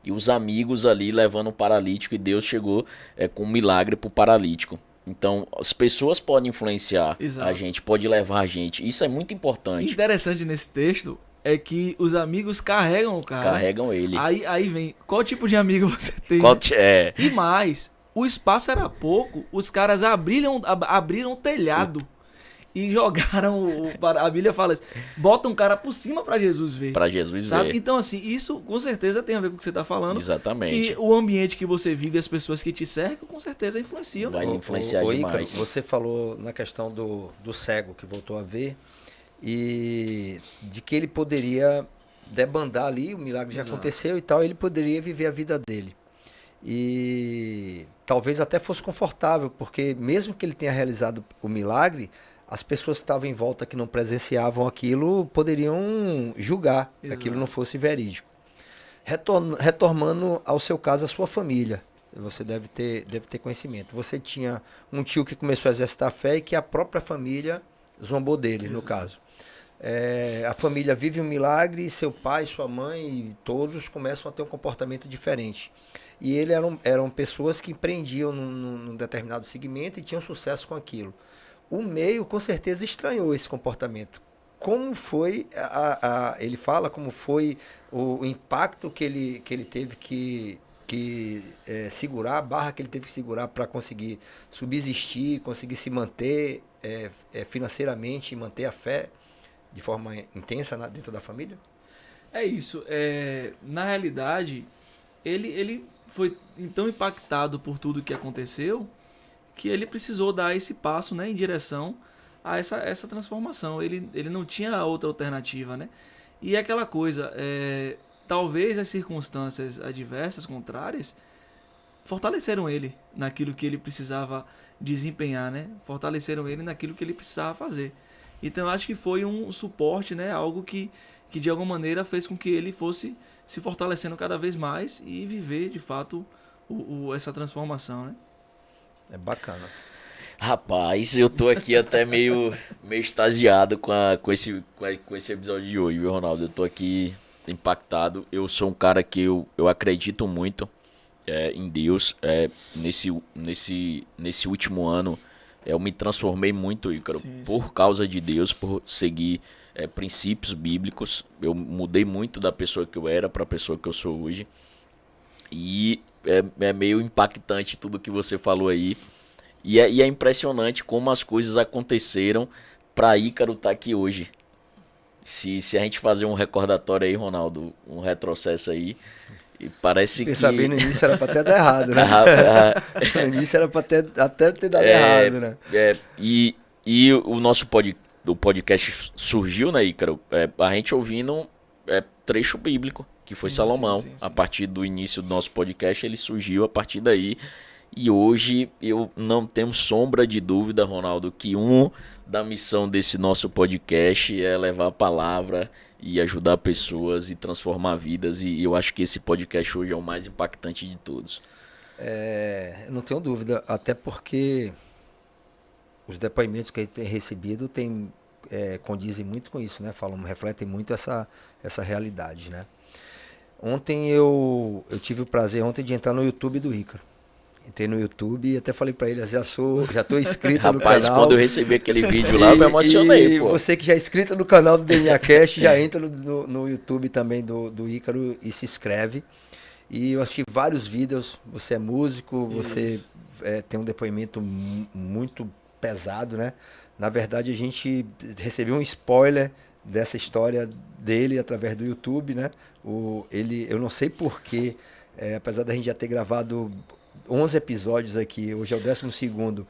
E os amigos ali levando o paralítico e Deus chegou com um milagre pro paralítico. Então, as pessoas podem influenciar a gente, pode levar a gente. Isso é muito importante. Interessante nesse texto é que os amigos carregam o cara. Carregam ele. Aí vem, qual tipo de amigo você tem? E mais, o espaço era pouco, os caras abriram o telhado e jogaram, a Bíblia fala assim, bota um cara por cima pra Jesus ver. Pra Jesus sabe? ver. Então, assim, isso com certeza tem a ver com o que você tá falando. Exatamente. Que o ambiente que você vive, as pessoas que te cercam, com certeza influenciam. Vai influenciar demais. Ícaro, você falou na questão do cego que voltou a ver e de que ele poderia debandar ali, o milagre já aconteceu e tal, ele poderia viver a vida dele. E talvez até fosse confortável, porque mesmo que ele tenha realizado o milagre, as pessoas que estavam em volta que não presenciavam aquilo poderiam julgar que aquilo não fosse verídico. Retornando ao seu caso, a sua família. Você deve ter conhecimento. Você tinha um tio que começou a exercitar a fé e que a própria família zombou dele, no caso. A família vive um milagre, seu pai, sua mãe e todos começam a ter um comportamento diferente. E eles eram pessoas que empreendiam num determinado segmento e tinham sucesso com aquilo. O meio, com certeza, estranhou esse comportamento. Como foi, ele fala como foi o impacto que ele teve que segurar, a barra que ele teve que segurar para conseguir subsistir, conseguir se manter financeiramente e manter a fé de forma intensa dentro da família? É isso. Na realidade, ele foi tão impactado por tudo que aconteceu que ele precisou dar esse passo, né, em direção a essa transformação. Ele não tinha outra alternativa, né? E é aquela coisa, talvez as circunstâncias adversas, contrárias, fortaleceram ele naquilo que ele precisava desempenhar, né? Fortaleceram ele naquilo que ele precisava fazer. Então eu acho que foi um suporte, né? Algo que de alguma maneira fez com que ele fosse se fortalecendo cada vez mais e viver de fato essa transformação, né? É bacana. Rapaz, eu tô aqui até meio extasiado com esse episódio de hoje, viu, Ronaldo? Eu tô aqui impactado. Eu sou um cara que eu acredito muito em Deus. Nesse último ano, eu me transformei muito, Ícaro, por causa de Deus, por seguir princípios bíblicos. Eu mudei muito da pessoa que eu era para a pessoa que eu sou hoje. E é meio impactante tudo que você falou aí. E é impressionante como as coisas aconteceram para Ícaro estar aqui hoje. Se a gente fazer um recordatório aí, Ronaldo, um retrocesso aí, e parece que... Saber no início era para até dar errado, né? No início era para até ter dado errado, né? E o nosso podcast surgiu, né, Ícaro? A gente ouvindo trecho bíblico, que foi Salomão. A partir do início do nosso podcast, ele surgiu a partir daí. E hoje eu não tenho sombra de dúvida, Ronaldo, que da missão desse nosso podcast é levar a palavra e ajudar pessoas e transformar vidas. E eu acho que esse podcast hoje é o mais impactante de todos. Eu não tenho dúvida, até porque os depoimentos que a gente tem recebido condizem muito com isso, né? Refletem muito essa realidade, né? Ontem eu tive o prazer de entrar no YouTube do Ícaro. Entrei no YouTube e até falei pra ele, já tô inscrito no canal. Rapaz, quando eu recebi aquele vídeo lá, eu me emocionei, pô. Você que já é inscrito no canal do DNA Cast, já entra no YouTube também do Ícaro e se inscreve. E eu assisti vários vídeos, você é músico, você tem um depoimento muito pesado, né? Na verdade, a gente recebeu um spoiler dessa história dele através do YouTube, né? Eu não sei porquê, apesar da gente já ter gravado 11 episódios aqui, hoje é o 12º,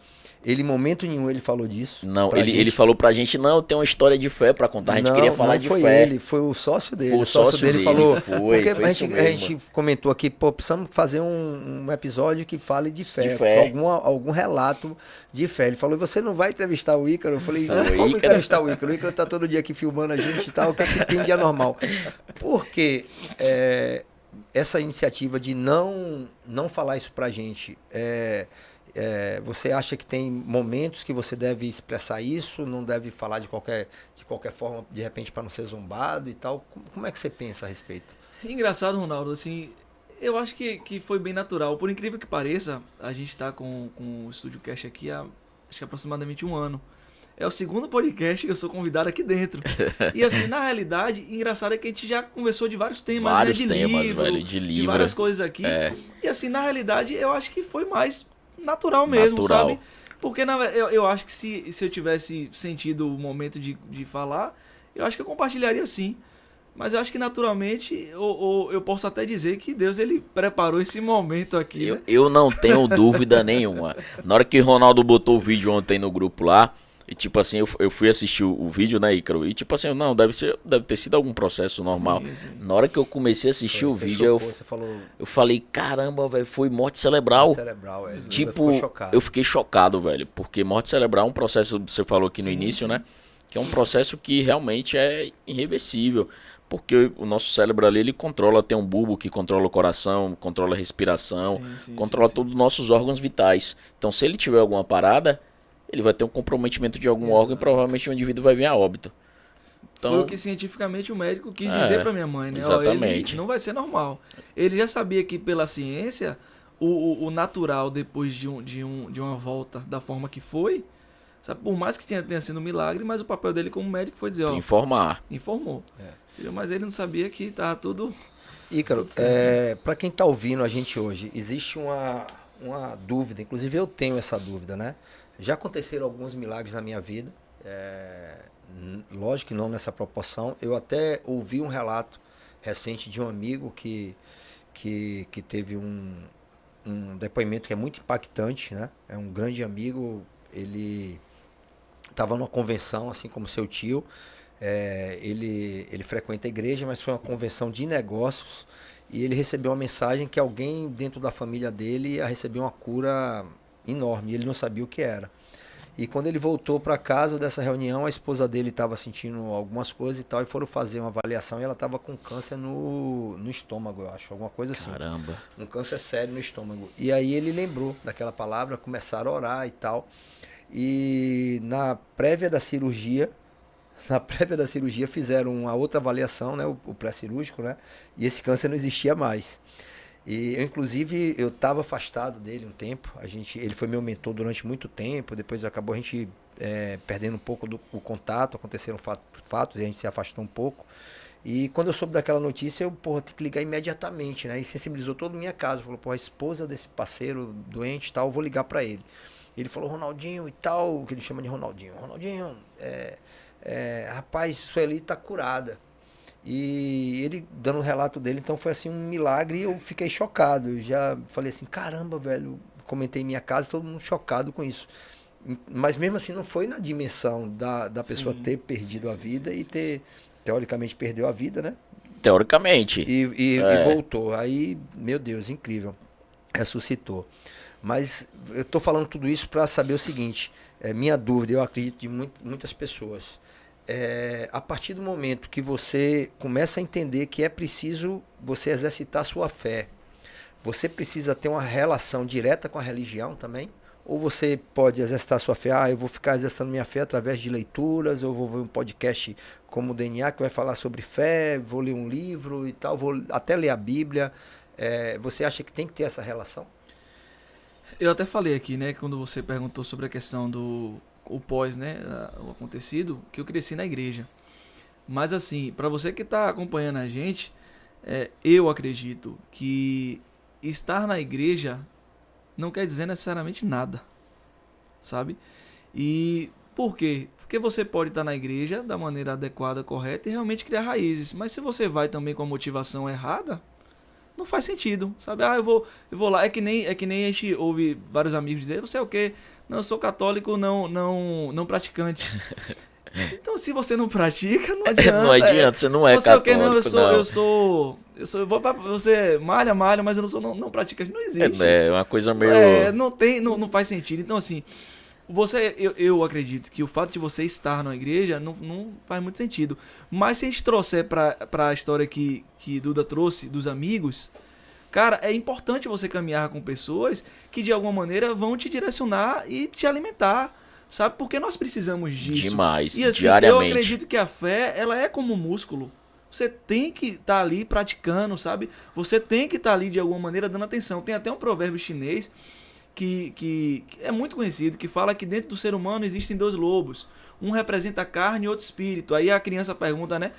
ele em momento nenhum ele falou disso. Não, ele falou pra gente, não, eu tenho uma história de fé pra contar, a gente queria falar de foi fé. Ele, foi o sócio dele. Foi o sócio dele falou, foi a gente comentou aqui, pô, precisamos fazer um episódio que fale de fé, algum relato de fé. Ele falou, você não vai entrevistar o Ícaro? Eu falei, vamos entrevistar o Ícaro. O Ícaro tá todo dia aqui filmando a gente e tal, o que é que tem de anormal? Porque essa iniciativa de não falar isso pra gente, você acha que tem momentos que você deve expressar isso, não deve falar de qualquer forma, de repente, para não ser zombado e tal? Como é que você pensa a respeito? Engraçado, Ronaldo, assim, eu acho que foi bem natural. Por incrível que pareça, a gente tá com o Estúdio Cast aqui há acho que aproximadamente 1 ano. É o 2º podcast que eu sou convidado aqui dentro. E assim, na realidade, engraçado é que a gente já conversou de vários temas, vários né? temas, velho, de várias coisas aqui. E assim, na realidade, eu acho que foi mais natural mesmo, sabe? Porque eu acho que se eu tivesse sentido o momento de falar, eu acho que eu compartilharia sim. Mas eu acho que naturalmente, ou eu posso até dizer que Deus ele preparou esse momento aqui. Né? Eu não tenho dúvida nenhuma. Na hora que o Ronaldo botou o vídeo ontem no grupo lá, e tipo assim, eu fui assistir o vídeo, né, Ícaro? E tipo assim, não, deve ter sido algum processo normal. Sim. Na hora que eu comecei a assistir o vídeo, eu falei, caramba, velho, foi morte cerebral. Morte cerebral, Tipo, eu fiquei chocado, velho, porque morte cerebral é um processo, você falou aqui no início, né? Que é um processo que realmente é irreversível. Porque o nosso cérebro ali, ele controla, tem um bulbo que controla o coração, controla a respiração, controla todos os nossos órgãos vitais. Então, se ele tiver alguma parada, ele vai ter um comprometimento de algum órgão e provavelmente o indivíduo vai vir a óbito. Então, foi o que cientificamente o médico quis dizer pra minha mãe, né? Exatamente. Não vai ser normal. Ele já sabia que pela ciência, o natural depois de uma volta da forma que foi, sabe, por mais que tenha sido um milagre, mas o papel dele como médico foi dizer, ó... Informou. Mas ele não sabia que tava tudo... Ícaro, pra quem tá ouvindo a gente hoje, existe uma dúvida, inclusive eu tenho essa dúvida, né? Já aconteceram alguns milagres na minha vida, lógico que não nessa proporção. Eu até ouvi um relato recente de um amigo que teve um depoimento que é muito impactante, né? É um grande amigo, ele estava numa convenção, assim como seu tio, ele frequenta a igreja, mas foi uma convenção de negócios, e ele recebeu uma mensagem que alguém dentro da família dele ia receber uma cura enorme, e ele não sabia o que era. E quando ele voltou para casa dessa reunião, a esposa dele estava sentindo algumas coisas e tal, e foram fazer uma avaliação e ela estava com câncer no estômago, eu acho, alguma coisa assim. Caramba. Um câncer sério no estômago. E aí ele lembrou daquela palavra, começaram a orar e tal. E na prévia da cirurgia fizeram uma outra avaliação, né, o pré-cirúrgico, né, e esse câncer não existia mais. E eu, inclusive, eu estava afastado dele um tempo. Ele foi meu mentor durante muito tempo. Depois acabou a gente perdendo um pouco o contato. Aconteceram fatos e a gente se afastou um pouco. E quando eu soube daquela notícia, eu tenho que ligar imediatamente, né? E sensibilizou toda a minha casa. Falou, a esposa desse parceiro doente e tal, eu vou ligar para ele. Ele falou, Ronaldinho e tal, que ele chama de Ronaldinho. Ronaldinho, rapaz, Sueli tá curada. E ele dando o relato dele, então foi assim um milagre, e eu fiquei chocado. Eu já falei assim, caramba, velho, comentei em minha casa, todo mundo chocado com isso. Mas mesmo assim não foi na dimensão da pessoa ter perdido a vida e ter, teoricamente, perdeu a vida, né? Teoricamente. E voltou. Aí, meu Deus, incrível. ressuscitou. Mas eu estou falando tudo isso para saber o seguinte, minha dúvida, eu acredito de muitas pessoas. A partir do momento que você começa a entender que é preciso você exercitar sua fé, você precisa ter uma relação direta com a religião também? Ou você pode exercitar sua fé, eu vou ficar exercitando minha fé através de leituras, eu vou ver um podcast como o DNA que vai falar sobre fé, vou ler um livro e tal, vou até ler a Bíblia. Você acha que tem que ter essa relação? Eu até falei aqui, né, quando você perguntou sobre a questão o pós, né, o acontecido, que eu cresci na igreja. Mas assim, para você que está acompanhando a gente, eu acredito que estar na igreja não quer dizer necessariamente nada, sabe? E por quê? Porque você pode estar na igreja da maneira adequada, correta e realmente criar raízes. Mas se você vai também com a motivação errada, não faz sentido, sabe? Eu vou lá. É que nem a gente ouve vários amigos dizer, você é o quê? Não, eu sou católico não praticante. Então, se você não pratica, não adianta. Não adianta, você não é você católico, não, eu vou pra, você malha, mas eu não praticante. Não existe. É uma coisa meio... Não faz sentido. Então, assim, eu acredito que o fato de você estar na igreja não faz muito sentido. Mas se a gente trouxer pra história que Duda trouxe dos amigos, cara, é importante você caminhar com pessoas que de alguma maneira vão te direcionar e te alimentar, sabe? Porque nós precisamos disso. Demais, e assim, diariamente. eu acredito que a fé, ela é como um músculo. Você tem que estar ali praticando, sabe? Você tem que estar ali de alguma maneira dando atenção. Tem até um provérbio chinês que é muito conhecido, que fala que dentro do ser humano existem dois lobos. Um representa a carne e outro espírito. Aí a criança pergunta, né?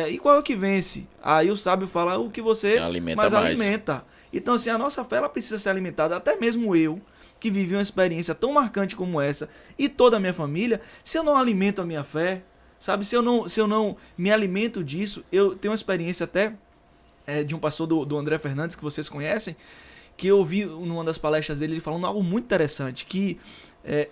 E qual é o que vence? Aí o sábio fala o que você alimenta. Então, assim, a nossa fé ela precisa ser alimentada. Até mesmo eu, que vivi uma experiência tão marcante como essa, e toda a minha família, se eu não alimento a minha fé, sabe? Se eu não me alimento disso, eu tenho uma experiência até de um pastor do André Fernandes, que vocês conhecem, que eu vi numa das palestras dele, ele falando algo muito interessante, que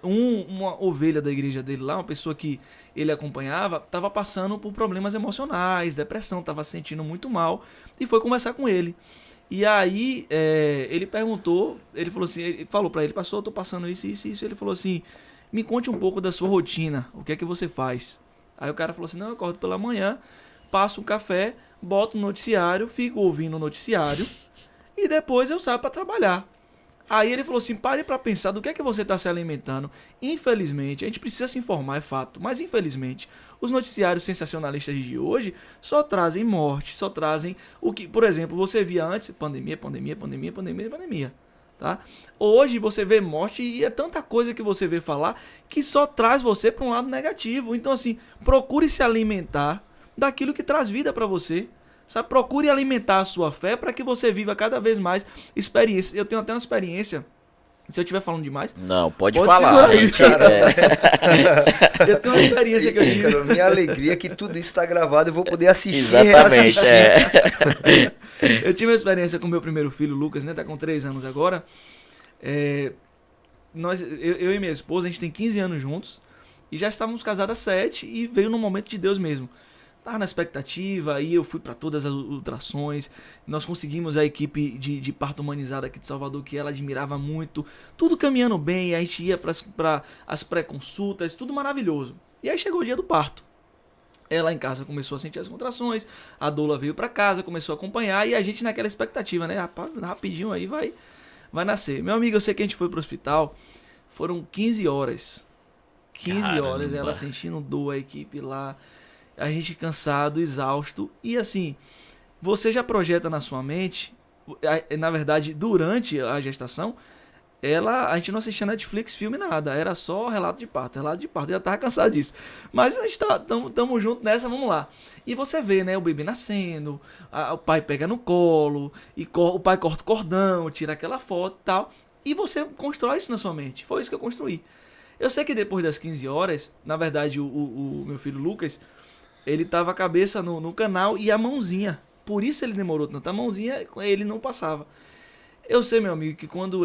uma ovelha da igreja dele lá, uma pessoa que ele acompanhava, estava passando por problemas emocionais, depressão, estava se sentindo muito mal, e foi conversar com ele. E aí ele perguntou, ele falou assim, ele falou para ele, pastor, eu tô passando isso, ele falou assim, me conte um pouco da sua rotina, o que é que você faz? Aí o cara falou assim, não, eu acordo pela manhã, passo um café, boto no noticiário, fico ouvindo o noticiário, e depois eu saio para trabalhar. Aí ele falou assim, pare para pensar do que é que você está se alimentando. Infelizmente, a gente precisa se informar, é fato, mas infelizmente, os noticiários sensacionalistas de hoje só trazem morte, só trazem o que, por exemplo, você via antes, pandemia, tá? Hoje você vê morte e é tanta coisa que você vê falar que só traz você para um lado negativo. Então assim, procure se alimentar daquilo que traz vida para você. Sabe? Procure alimentar a sua fé para que você viva cada vez mais experiências. Eu tenho até uma experiência. Se eu estiver falando demais... Não, pode falar. Aí, eu tenho uma experiência que eu tive. Cara, minha alegria é que tudo isso está gravado e eu vou poder assistir. Exatamente, Eu tive uma experiência com meu primeiro filho, Lucas, né? Tá com 3 anos agora. Eu e minha esposa, a gente tem 15 anos juntos. E já estávamos casados há 7 e veio no momento de Deus mesmo. Tava na expectativa, aí eu fui para todas as ultrações, nós conseguimos a equipe de parto humanizado aqui de Salvador, que ela admirava muito, tudo caminhando bem, a gente ia para as pré-consultas, tudo maravilhoso. E aí chegou o dia do parto. Ela em casa começou a sentir as contrações, a doula veio para casa, começou a acompanhar, e a gente naquela expectativa, né, rapidinho aí vai nascer. Meu amigo, eu sei que a gente foi pro hospital, foram 15 horas, 15 horas, ela sentindo dor, a equipe lá, a gente cansado, exausto. E assim, você já projeta na sua mente, na verdade, durante a gestação, a gente não assistia Netflix, filme, nada. Era só relato de parto. Eu já tava cansado disso. Mas a gente tamo junto nessa, vamos lá. E você vê, né, o bebê nascendo, o pai pega no colo, e o pai corta o cordão, tira aquela foto e tal. E você constrói isso na sua mente. Foi isso que eu construí. Eu sei que depois das 15 horas, na verdade, o meu filho Lucas... Ele tava a cabeça no canal e a mãozinha. Por isso ele demorou tanto. A mãozinha, ele não passava. Eu sei, meu amigo, que quando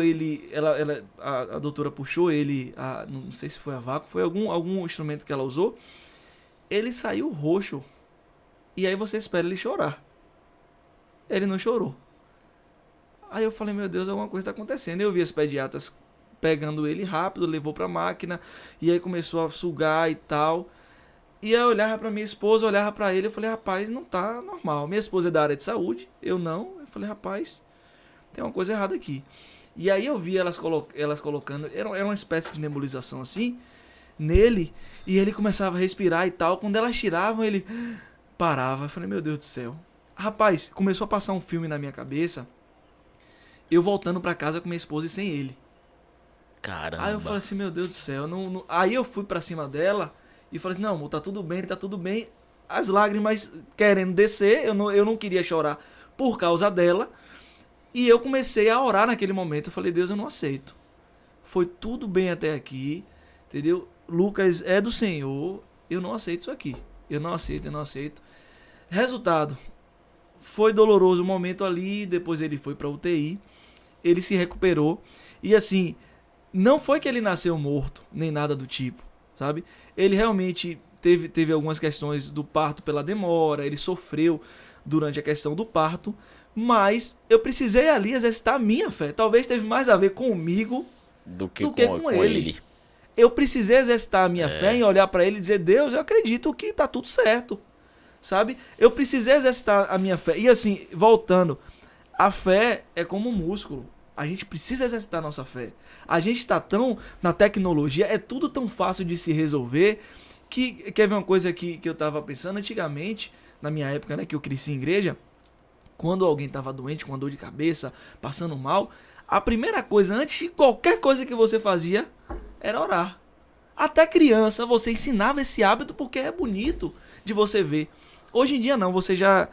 a doutora puxou ele, não sei se foi a vácuo, foi algum instrumento que ela usou, ele saiu roxo. E aí você espera ele chorar. Ele não chorou. Aí eu falei, meu Deus, alguma coisa tá acontecendo. Eu vi as pediatras pegando ele rápido, levou pra máquina, e aí começou a sugar e tal. E aí eu olhava pra minha esposa, olhava pra ele, eu falei, rapaz, não tá normal. Minha esposa é da área de saúde, eu não. Eu falei, rapaz, tem uma coisa errada aqui. E aí eu vi elas colocando, era uma espécie de nebulização assim, nele, e ele começava a respirar e tal. Quando elas tiravam, ele parava. Eu falei, meu Deus do céu. Rapaz, começou a passar um filme na minha cabeça, eu voltando pra casa com minha esposa e sem ele. Caramba. Aí eu falei assim, meu Deus do céu. Aí eu fui pra cima dela e falei assim, não, amor, tá tudo bem, tá tudo bem. As lágrimas querendo descer, eu não queria chorar por causa dela. E eu comecei a orar naquele momento. Eu falei, Deus, eu não aceito. Foi tudo bem até aqui, entendeu? Lucas é do Senhor, eu não aceito isso aqui. Eu não aceito. Resultado, foi doloroso o momento ali, depois ele foi pra UTI, ele se recuperou. E assim, não foi que ele nasceu morto, nem nada do tipo, sabe? Ele realmente teve algumas questões do parto pela demora, ele sofreu durante a questão do parto, mas eu precisei ali exercitar a minha fé. Talvez teve mais a ver comigo do que com ele. Eu precisei exercitar a minha fé em olhar pra ele e dizer, Deus, eu acredito que tá tudo certo, sabe? Eu precisei exercitar a minha fé. E assim, voltando, a fé é como um músculo. A gente precisa exercitar a nossa fé. A gente tá tão na tecnologia, é tudo tão fácil de se resolver, que quer ver uma coisa que eu tava pensando antigamente, na minha época, né, que eu cresci em igreja, quando alguém tava doente, com uma dor de cabeça, passando mal, a primeira coisa, antes de qualquer coisa que você fazia, era orar. Até criança, você ensinava esse hábito porque é bonito de você ver. Hoje em dia não, você já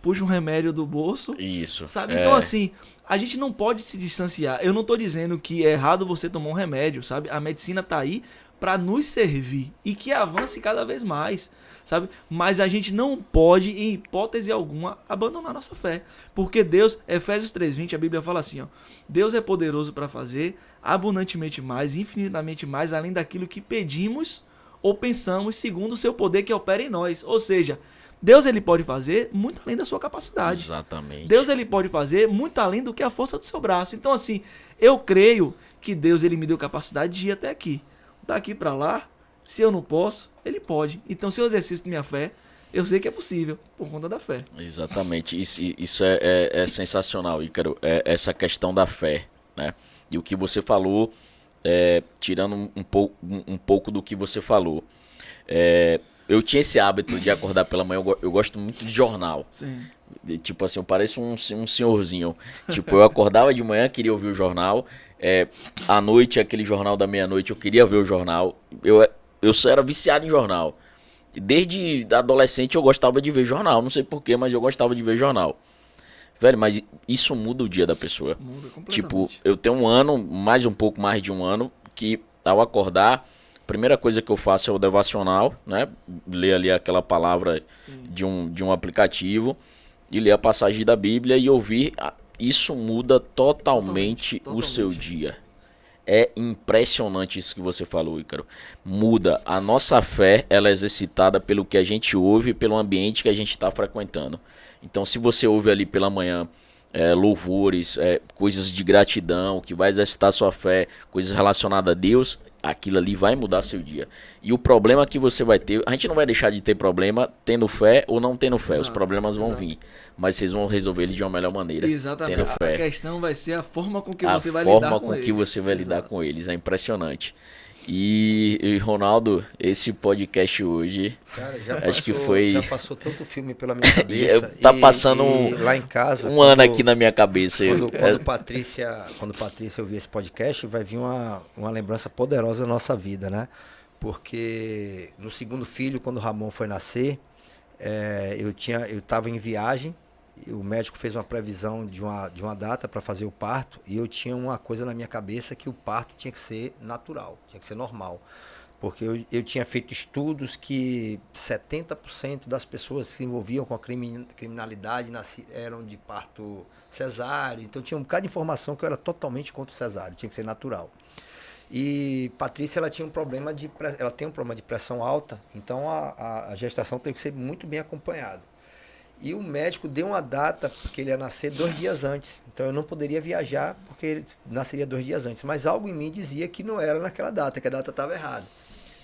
puxa um remédio do bolso. Isso. Sabe? Então assim, a gente não pode se distanciar. Eu não tô dizendo que é errado você tomar um remédio, sabe? A medicina tá aí para nos servir e que avance cada vez mais, sabe? Mas a gente não pode, em hipótese alguma, abandonar nossa fé. Porque Deus, Efésios 3:20, a Bíblia fala assim, ó, Deus é poderoso para fazer abundantemente mais, infinitamente mais, além daquilo que pedimos ou pensamos, segundo o seu poder que opera em nós. Ou seja, Deus ele pode fazer muito além da sua capacidade. Exatamente. Deus ele pode fazer muito além do que a força do seu braço. Então assim, eu creio que Deus ele me deu capacidade de ir até aqui. Daqui para lá, se eu não posso, ele pode. Então se eu exercito minha fé, eu sei que é possível, por conta da fé. Exatamente. Isso é sensacional, Ícaro. Essa questão da fé, né? E o que você falou, tirando um pouco do que você falou. Eu tinha esse hábito de acordar pela manhã, eu gosto muito de jornal. Sim. Tipo assim, eu pareço um senhorzinho. Tipo, eu acordava de manhã, queria ouvir o jornal. À noite, aquele jornal da meia-noite, eu queria ver o jornal. Eu só era viciado em jornal. Desde adolescente eu gostava de ver jornal. Não sei porquê, mas eu gostava de ver jornal. Velho, mas isso muda o dia da pessoa. Muda completamente. Tipo, eu tenho um pouco mais de um ano, que ao acordar, a primeira coisa que eu faço é o devocional, né? Ler ali aquela palavra de um aplicativo e ler a passagem da Bíblia e ouvir. Isso muda totalmente o seu dia. É impressionante isso que você falou, Ícaro. Muda. A nossa fé, ela é exercitada pelo que a gente ouve e pelo ambiente que a gente está frequentando. Então, se você ouve ali pela manhã louvores, coisas de gratidão, que vai exercitar sua fé, coisas relacionadas a Deus, aquilo ali vai mudar seu dia. E o problema que você vai ter, a gente não vai deixar de ter problema tendo fé ou não tendo fé. Os problemas vão vir, mas vocês vão resolver ele de uma melhor maneira. Exatamente. Tendo fé. A questão vai ser a forma com que você vai lidar com eles. A forma com que você vai lidar com eles, é impressionante. E Ronaldo, esse podcast hoje, cara, acho que foi... Já passou tanto filme pela minha cabeça. Tá passando lá em casa, um ano aqui na minha cabeça. Quando Patrícia ouvir esse podcast, vai vir uma lembrança poderosa da nossa vida, né? Porque no segundo filho, quando o Ramon foi nascer, eu estava em viagem, o médico fez uma previsão de uma data para fazer o parto, e eu tinha uma coisa na minha cabeça que o parto tinha que ser natural, tinha que ser normal. Porque eu tinha feito estudos que 70% das pessoas que se envolviam com a criminalidade eram de parto cesáreo. Então tinha um bocado de informação que eu era totalmente contra o cesáreo, tinha que ser natural. E Patrícia, ela tem um problema de pressão alta, então a gestação tem que ser muito bem acompanhada. E o médico deu uma data, porque ele ia nascer 2 dias antes. Então eu não poderia viajar, porque ele nasceria 2 dias antes. Mas algo em mim dizia que não era naquela data, que a data estava errada.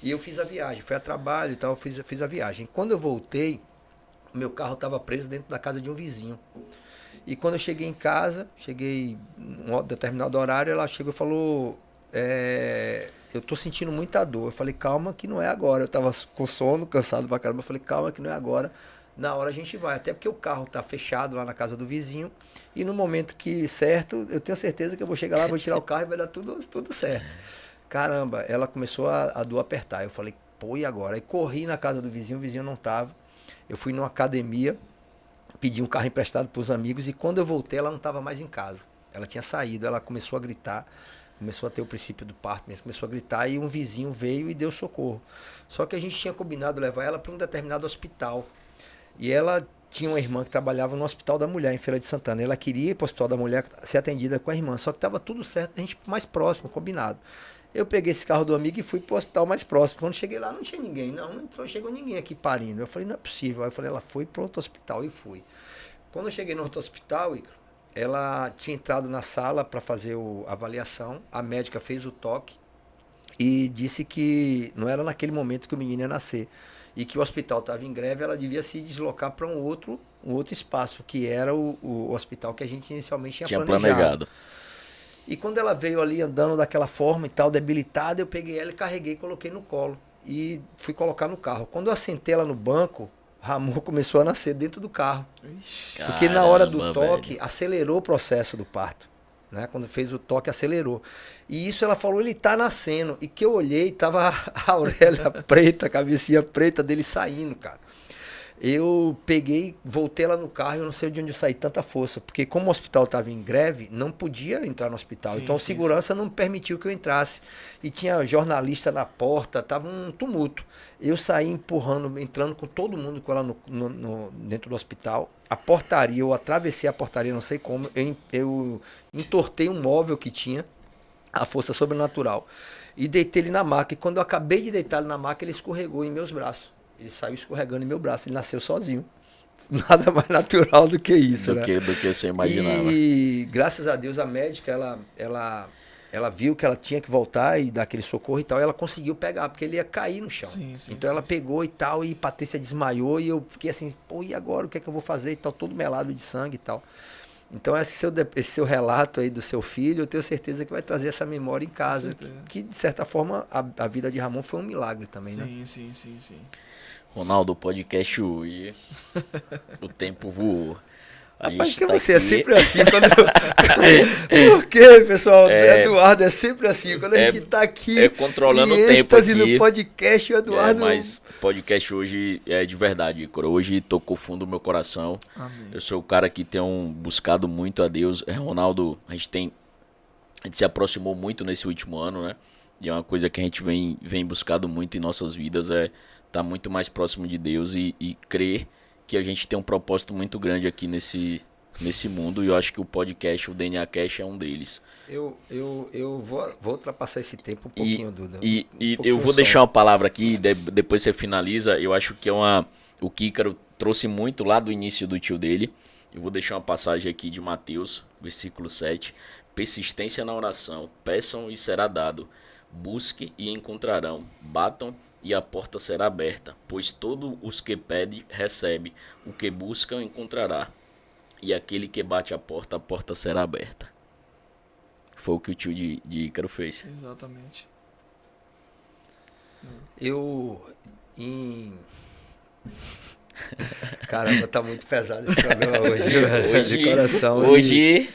E eu fiz a viagem, fui a trabalho e tal, fiz a viagem. Quando eu voltei, o meu carro estava preso dentro da casa de um vizinho. E quando eu cheguei em casa, cheguei em um determinado horário, ela chegou e falou, eu tô sentindo muita dor. Eu falei, calma que não é agora. Eu tava com sono, cansado pra caramba. Eu falei, calma que não é agora. Na hora a gente vai. Até porque o carro tá fechado lá na casa do vizinho. E no momento que certo, eu tenho certeza que eu vou chegar lá, vou tirar o carro e vai dar tudo certo. Caramba, ela começou a dor apertar. Eu falei, pô, e agora? Aí corri na casa do vizinho, o vizinho não tava. Eu fui numa academia, pedi um carro emprestado pros amigos. E quando eu voltei, ela não tava mais em casa. Ela tinha saído, ela começou a gritar. Começou a ter o princípio do parto mesmo, começou a gritar e um vizinho veio e deu socorro. Só que a gente tinha combinado levar ela para um determinado hospital. E ela tinha uma irmã que trabalhava no Hospital da Mulher, em Feira de Santana. Ela queria ir para o Hospital da Mulher ser atendida com a irmã, só que estava tudo certo, a gente mais próximo, combinado. Eu peguei esse carro do amigo e fui para o hospital mais próximo. Quando cheguei lá, não tinha ninguém, não chegou ninguém aqui parindo. Eu falei, não é possível. Aí eu falei, ela foi para outro hospital e fui. Quando eu cheguei no outro hospital, Ícaro, ela tinha entrado na sala para fazer a avaliação, a médica fez o toque e disse que não era naquele momento que o menino ia nascer e que o hospital estava em greve, ela devia se deslocar para um outro espaço, que era o hospital que a gente inicialmente tinha planejado. E quando ela veio ali andando daquela forma e tal, debilitada, eu peguei ela e carreguei e coloquei no colo e fui colocar no carro. Quando eu assentei ela no banco, Ramon começou a nascer dentro do carro. Porque na hora do toque, velho, acelerou o processo do parto. Né? Quando fez o toque, acelerou. E isso ela falou, ele tá nascendo. E que eu olhei, tava a Aurélia preta, a cabecinha preta dele saindo, cara. Eu peguei, voltei lá no carro e eu não sei de onde eu saí tanta força. Porque como o hospital estava em greve, não podia entrar no hospital. Sim, então o segurança não permitiu que eu entrasse. E tinha jornalista na porta, tava um tumulto. Eu saí empurrando, entrando com todo mundo com ela dentro do hospital. A portaria, eu atravessei a portaria, não sei como. Eu entortei um móvel que tinha, a força sobrenatural. E deitei ele na maca. E quando eu acabei de deitar ele na maca, ele escorregou em meus braços. Ele saiu escorregando em meu braço, ele nasceu sozinho. Nada mais natural do que isso, né? Do que você imaginava. E graças a Deus a médica, ela viu que ela tinha que voltar e dar aquele socorro e tal, e ela conseguiu pegar, porque ele ia cair no chão. Então ela pegou e tal, e Patrícia desmaiou, e eu fiquei assim, pô, e agora? O que é que eu vou fazer? E tal, todo melado de sangue e tal. Então esse seu relato aí do seu filho, eu tenho certeza que vai trazer essa memória em casa. Que de certa forma, a vida de Ramon foi um milagre também, né? Sim. Ronaldo, o podcast hoje, o tempo voou. Rapaz, que você é sempre assim quando Por quê, pessoal? Eduardo é sempre assim. Quando a gente tá aqui controlando o tempo aqui. No podcast, o Eduardo... Mas o podcast hoje é de verdade, Ícaro. Hoje tocou fundo no meu coração. Amém. Eu sou o cara que tem buscado muito a Deus. Ronaldo, a gente se aproximou muito nesse último ano, né? E é uma coisa que a gente vem buscado muito em nossas vidas, tá muito mais próximo de Deus e crer que a gente tem um propósito muito grande aqui nesse mundo, e eu acho que o podcast, o DNA Cash, é um deles. Eu vou ultrapassar esse tempo um pouquinho, Duda. E eu vou deixar uma palavra aqui, depois você finaliza. Eu acho que o Ícaro trouxe muito lá do início do tio dele. Eu vou deixar uma passagem aqui de Mateus, versículo 7. Persistência na oração, peçam e será dado. Busque e encontrarão, batam e a porta será aberta, pois todos os que pedem, recebe, o que buscam, encontrará, e aquele que bate a porta será aberta. Foi o que o tio de Ícaro fez. Exatamente. Caramba, tá muito pesado esse programa hoje, de coração. Hoje...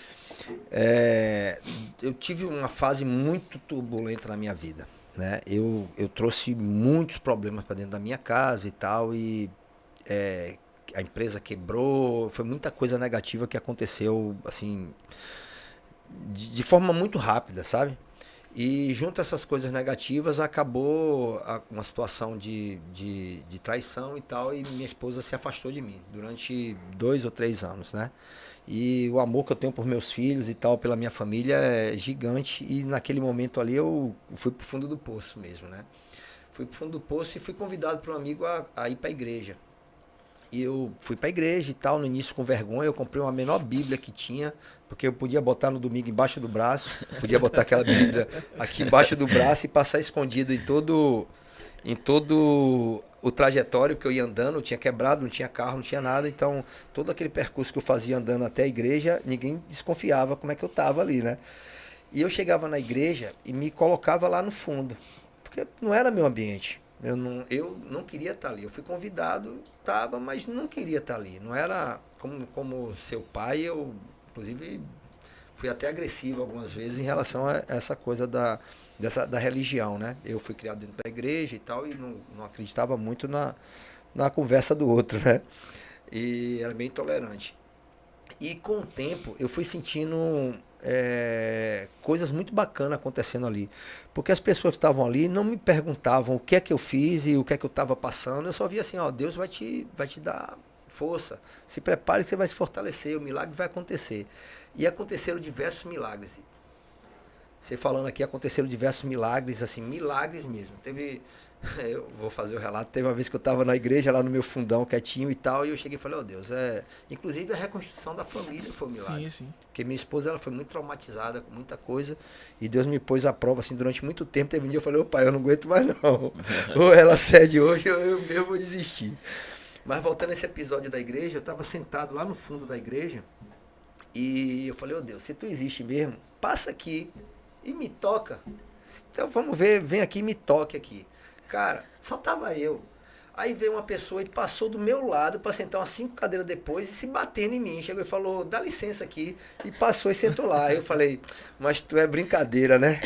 eu tive uma fase muito turbulenta na minha vida. Né? Eu trouxe muitos problemas para dentro da minha casa e tal, e a empresa quebrou, foi muita coisa negativa que aconteceu, assim, de forma muito rápida, sabe? E junto a essas coisas negativas acabou uma situação de traição e tal, e minha esposa se afastou de mim durante 2 ou 3 anos, né? E o amor que eu tenho por meus filhos e tal, pela minha família, é gigante. E naquele momento ali eu fui pro fundo do poço mesmo, né? Fui pro fundo do poço e fui convidado por um amigo a ir pra igreja. E eu fui pra igreja e tal, no início com vergonha, eu comprei uma menor Bíblia que tinha, porque eu podia botar no domingo embaixo do braço, podia botar aquela Bíblia aqui embaixo do braço e passar escondido em todo o trajetório, porque eu ia andando, eu tinha quebrado, não tinha carro, não tinha nada, então todo aquele percurso que eu fazia andando até a igreja, ninguém desconfiava como é que eu tava ali, né? E eu chegava na igreja e me colocava lá no fundo, porque não era meu ambiente. Eu não queria estar ali. Eu fui convidado, estava, mas não queria estar ali. Não era como seu pai, eu, inclusive, fui até agressivo algumas vezes em relação a essa coisa da religião, né? Eu fui criado dentro da igreja e tal, e não acreditava muito na conversa do outro, né? E era meio intolerante. E com o tempo, eu fui sentindo coisas muito bacanas acontecendo ali. Porque as pessoas que estavam ali não me perguntavam o que é que eu fiz e o que é que eu estava passando. Eu só via assim, ó, Deus vai te dar força. Se prepare que você vai se fortalecer, o milagre vai acontecer. E aconteceram diversos milagres. Você falando aqui, aconteceram diversos milagres, assim, milagres mesmo. Eu vou fazer o relato, teve uma vez que eu estava na igreja, lá no meu fundão, quietinho e tal, e eu cheguei e falei, Deus, inclusive a reconstrução da família foi um milagre. Sim. Porque minha esposa, ela foi muito traumatizada com muita coisa, e Deus me pôs à prova, assim, durante muito tempo. Teve um dia eu falei, pai, eu não aguento mais não. Ou ela cede hoje, ou eu vou desistir. Mas voltando a esse episódio da igreja, eu estava sentado lá no fundo da igreja, e eu falei, Deus, se tu existe mesmo, passa aqui e me toca. Então vamos ver, vem aqui e me toque aqui. Cara, só tava eu. Aí veio uma pessoa e passou do meu lado para sentar umas 5 cadeiras depois e se batendo em mim. Chegou e falou, dá licença aqui. E passou e sentou lá. Aí eu falei, mas tu é brincadeira, né?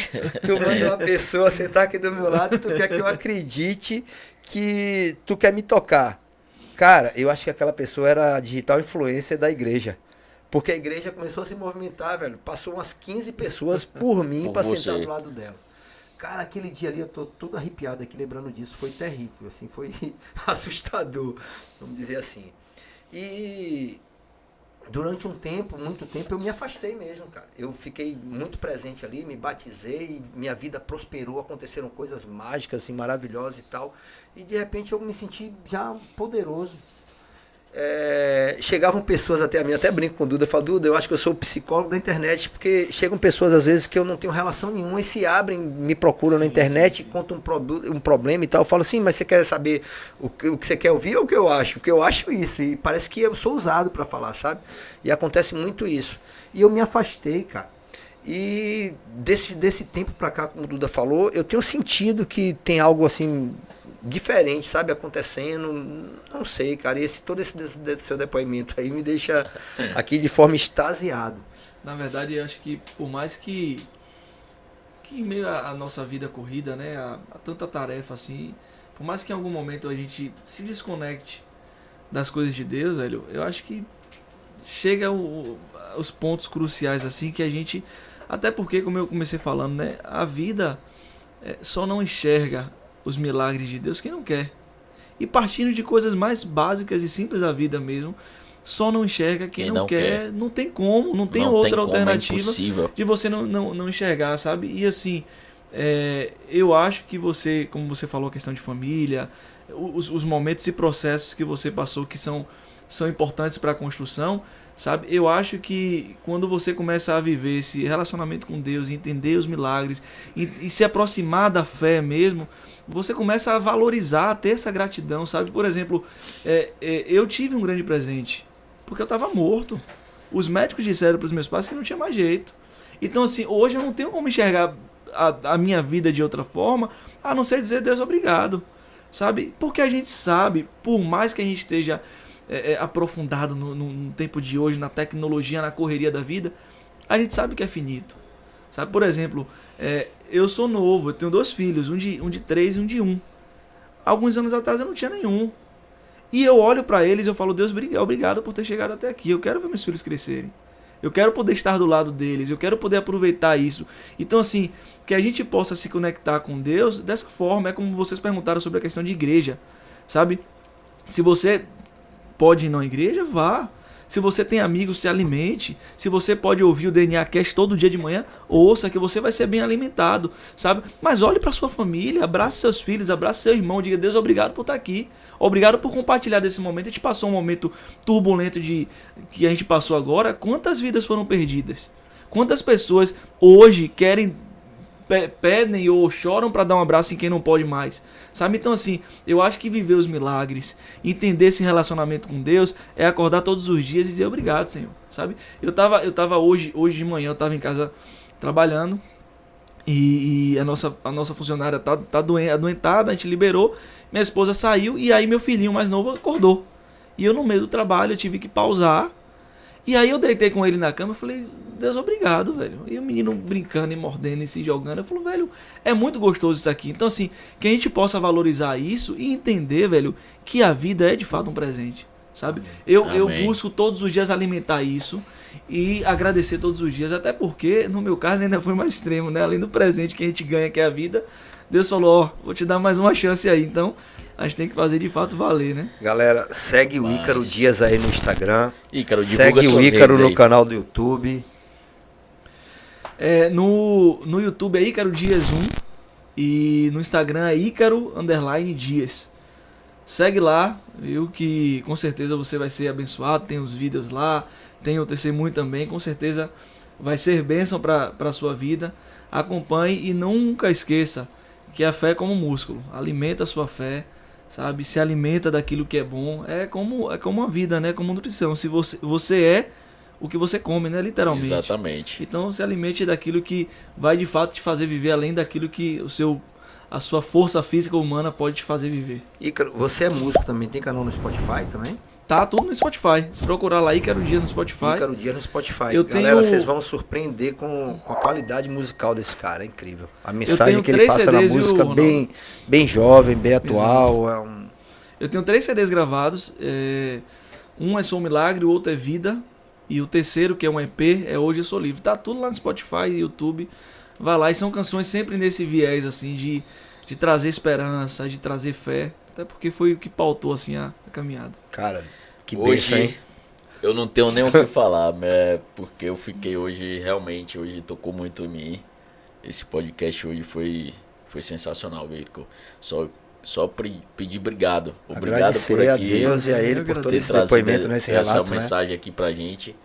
Tu manda uma pessoa sentar aqui do meu lado, tu quer que eu acredite que tu quer me tocar. Cara, eu acho que aquela pessoa era a digital influencer da igreja. Porque a igreja começou a se movimentar, velho. Passou umas 15 pessoas por mim para sentar do lado dela. Cara, aquele dia ali, eu tô todo arrepiado aqui lembrando disso, foi terrível, assim, foi assustador, vamos dizer assim. E durante muito tempo, eu me afastei mesmo, cara. Eu fiquei muito presente ali, me batizei, minha vida prosperou, aconteceram coisas mágicas, assim, maravilhosas e tal. E de repente eu me senti já poderoso. Chegavam pessoas até a mim, até brinco com o Duda, eu falo, Duda, eu acho que eu sou o psicólogo da internet, porque chegam pessoas às vezes que eu não tenho relação nenhuma e se abrem, me procuram na internet, contam um problema e tal, eu falo assim, mas você quer saber o que você quer ouvir ou o que eu acho? Porque eu acho isso, e parece que eu sou usado para falar, sabe? E acontece muito isso. E eu me afastei, cara. E desse tempo pra cá, como o Duda falou, eu tenho sentido que tem algo assim diferente, sabe, acontecendo, não sei, cara, todo esse seu depoimento aí me deixa aqui de forma extasiado. Na verdade, eu acho que por mais que em meio à nossa vida corrida, né, a tanta tarefa assim, por mais que em algum momento a gente se desconecte das coisas de Deus, velho, eu acho que chega os pontos cruciais assim que a gente, até porque, como eu comecei falando, né, a vida só não enxerga os milagres de Deus quem não quer. E partindo de coisas mais básicas e simples da vida mesmo, só não enxerga quem não quer. Não tem como, não tem outra alternativa de você não enxergar, sabe? E assim, eu acho que você, como você falou, a questão de família, os momentos e processos que você passou que são importantes para a construção, sabe? Eu acho que quando você começa a viver esse relacionamento com Deus, entender os milagres e se aproximar da fé mesmo, você começa a valorizar, a ter essa gratidão, sabe? Por exemplo, eu tive um grande presente, porque eu estava morto. Os médicos disseram para os meus pais que não tinha mais jeito. Então, assim, hoje eu não tenho como enxergar a minha vida de outra forma, a não ser dizer Deus obrigado, sabe? Porque a gente sabe, por mais que a gente esteja aprofundado no tempo de hoje, na tecnologia, na correria da vida, a gente sabe que é finito. Sabe? Por exemplo, eu sou novo, eu tenho 2 filhos, um de 3 e um de 1. Alguns anos atrás eu não tinha nenhum. E eu olho para eles e eu falo, Deus, obrigado por ter chegado até aqui. Eu quero ver meus filhos crescerem. Eu quero poder estar do lado deles, eu quero poder aproveitar isso. Então, assim, que a gente possa se conectar com Deus dessa forma. É como vocês perguntaram sobre a questão de igreja, sabe? Se você pode ir na igreja, vá. Se você tem amigos, se alimente. Se você pode ouvir o DNA Cast todo dia de manhã, ouça que você vai ser bem alimentado, sabe? Mas olhe para sua família, abrace seus filhos, abrace seu irmão, diga: Deus, obrigado por estar aqui. Obrigado por compartilhar desse momento. A gente passou um momento turbulento que a gente passou agora. Quantas vidas foram perdidas? Quantas pessoas hoje pedem ou choram para dar um abraço em quem não pode mais, sabe? Então assim, eu acho que viver os milagres, entender esse relacionamento com Deus, é acordar todos os dias e dizer obrigado, Senhor, sabe? Eu tava hoje de manhã, eu tava em casa trabalhando e a nossa funcionária tá adoentada, a gente liberou, minha esposa saiu e aí meu filhinho mais novo acordou. E eu no meio do trabalho eu tive que pausar. E aí eu deitei com ele na cama e falei: Deus, obrigado, velho. E o menino brincando e mordendo e se jogando. Eu falei: velho, é muito gostoso isso aqui. Então assim, que a gente possa valorizar isso e entender, velho, que a vida é de fato um presente, sabe? Eu busco todos os dias alimentar isso e agradecer todos os dias. Até porque, no meu caso, ainda foi mais extremo, né? Além do presente que a gente ganha, que é a vida, Deus falou: ó, vou te dar mais uma chance aí. Então, a gente tem que fazer de fato valer, né? Galera, segue o Ícaro Dias aí no Instagram. Ícaro, segue o Ícaro no canal do YouTube. No YouTube é Ícaro Dias 1 e no Instagram é Ícaro_Dias. Segue lá, viu, que com certeza você vai ser abençoado. Tem os vídeos lá, tem o testemunho também, com certeza vai ser bênção para a sua vida. Acompanhe e nunca esqueça que a fé é como músculo, alimenta a sua fé, sabe? Se alimenta daquilo que é bom, é como a vida, né? Como nutrição. Se você é o que você come, né? Literalmente. Exatamente. Então se alimente daquilo que vai de fato te fazer viver além daquilo que a sua força física humana pode te fazer viver. Ícaro, você é músico também, tem canal no Spotify também? Tá tudo no Spotify. Se procurar lá Ícaro Dias no Spotify. Ícaro Dias no Spotify. Eu Galera, tenho... vocês vão surpreender com a qualidade musical desse cara, é incrível. A mensagem que ele 3 passa na CDs, música, viu, bem jovem, bem atual. Eu tenho 3 CDs gravados. Um é Sou um Milagre, o outro é Vida. E o terceiro, que é um EP, é Hoje Eu Sou Livre. Tá tudo lá no Spotify e YouTube. Vai lá, e são canções sempre nesse viés, assim, de trazer esperança, de trazer fé. Até porque foi o que pautou, assim, a caminhada. Cara, que bênção, hein? Eu não tenho nem o que falar, porque eu fiquei hoje tocou muito em mim. Esse podcast hoje foi sensacional, Veico. Só pedir obrigado. Obrigado agradecer por aqui. A Deus e a ele por todo esse depoimento, esse relato, essa mensagem aqui pra gente.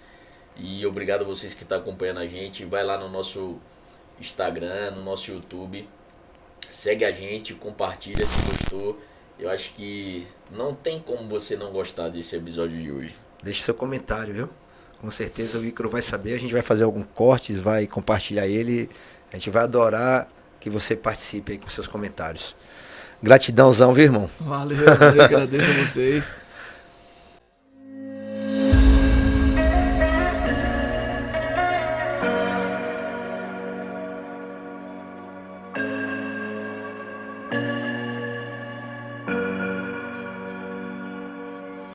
E obrigado a vocês que estão acompanhando a gente. Vai lá no nosso Instagram, no nosso YouTube. Segue a gente, compartilha se gostou. Eu acho que não tem como você não gostar desse episódio de hoje. Deixe seu comentário, viu? Com certeza o Ícaro vai saber. A gente vai fazer algum cortes, vai compartilhar ele. A gente vai adorar que você participe aí com seus comentários. Gratidãozão, viu, irmão? Valeu, agradeço a vocês.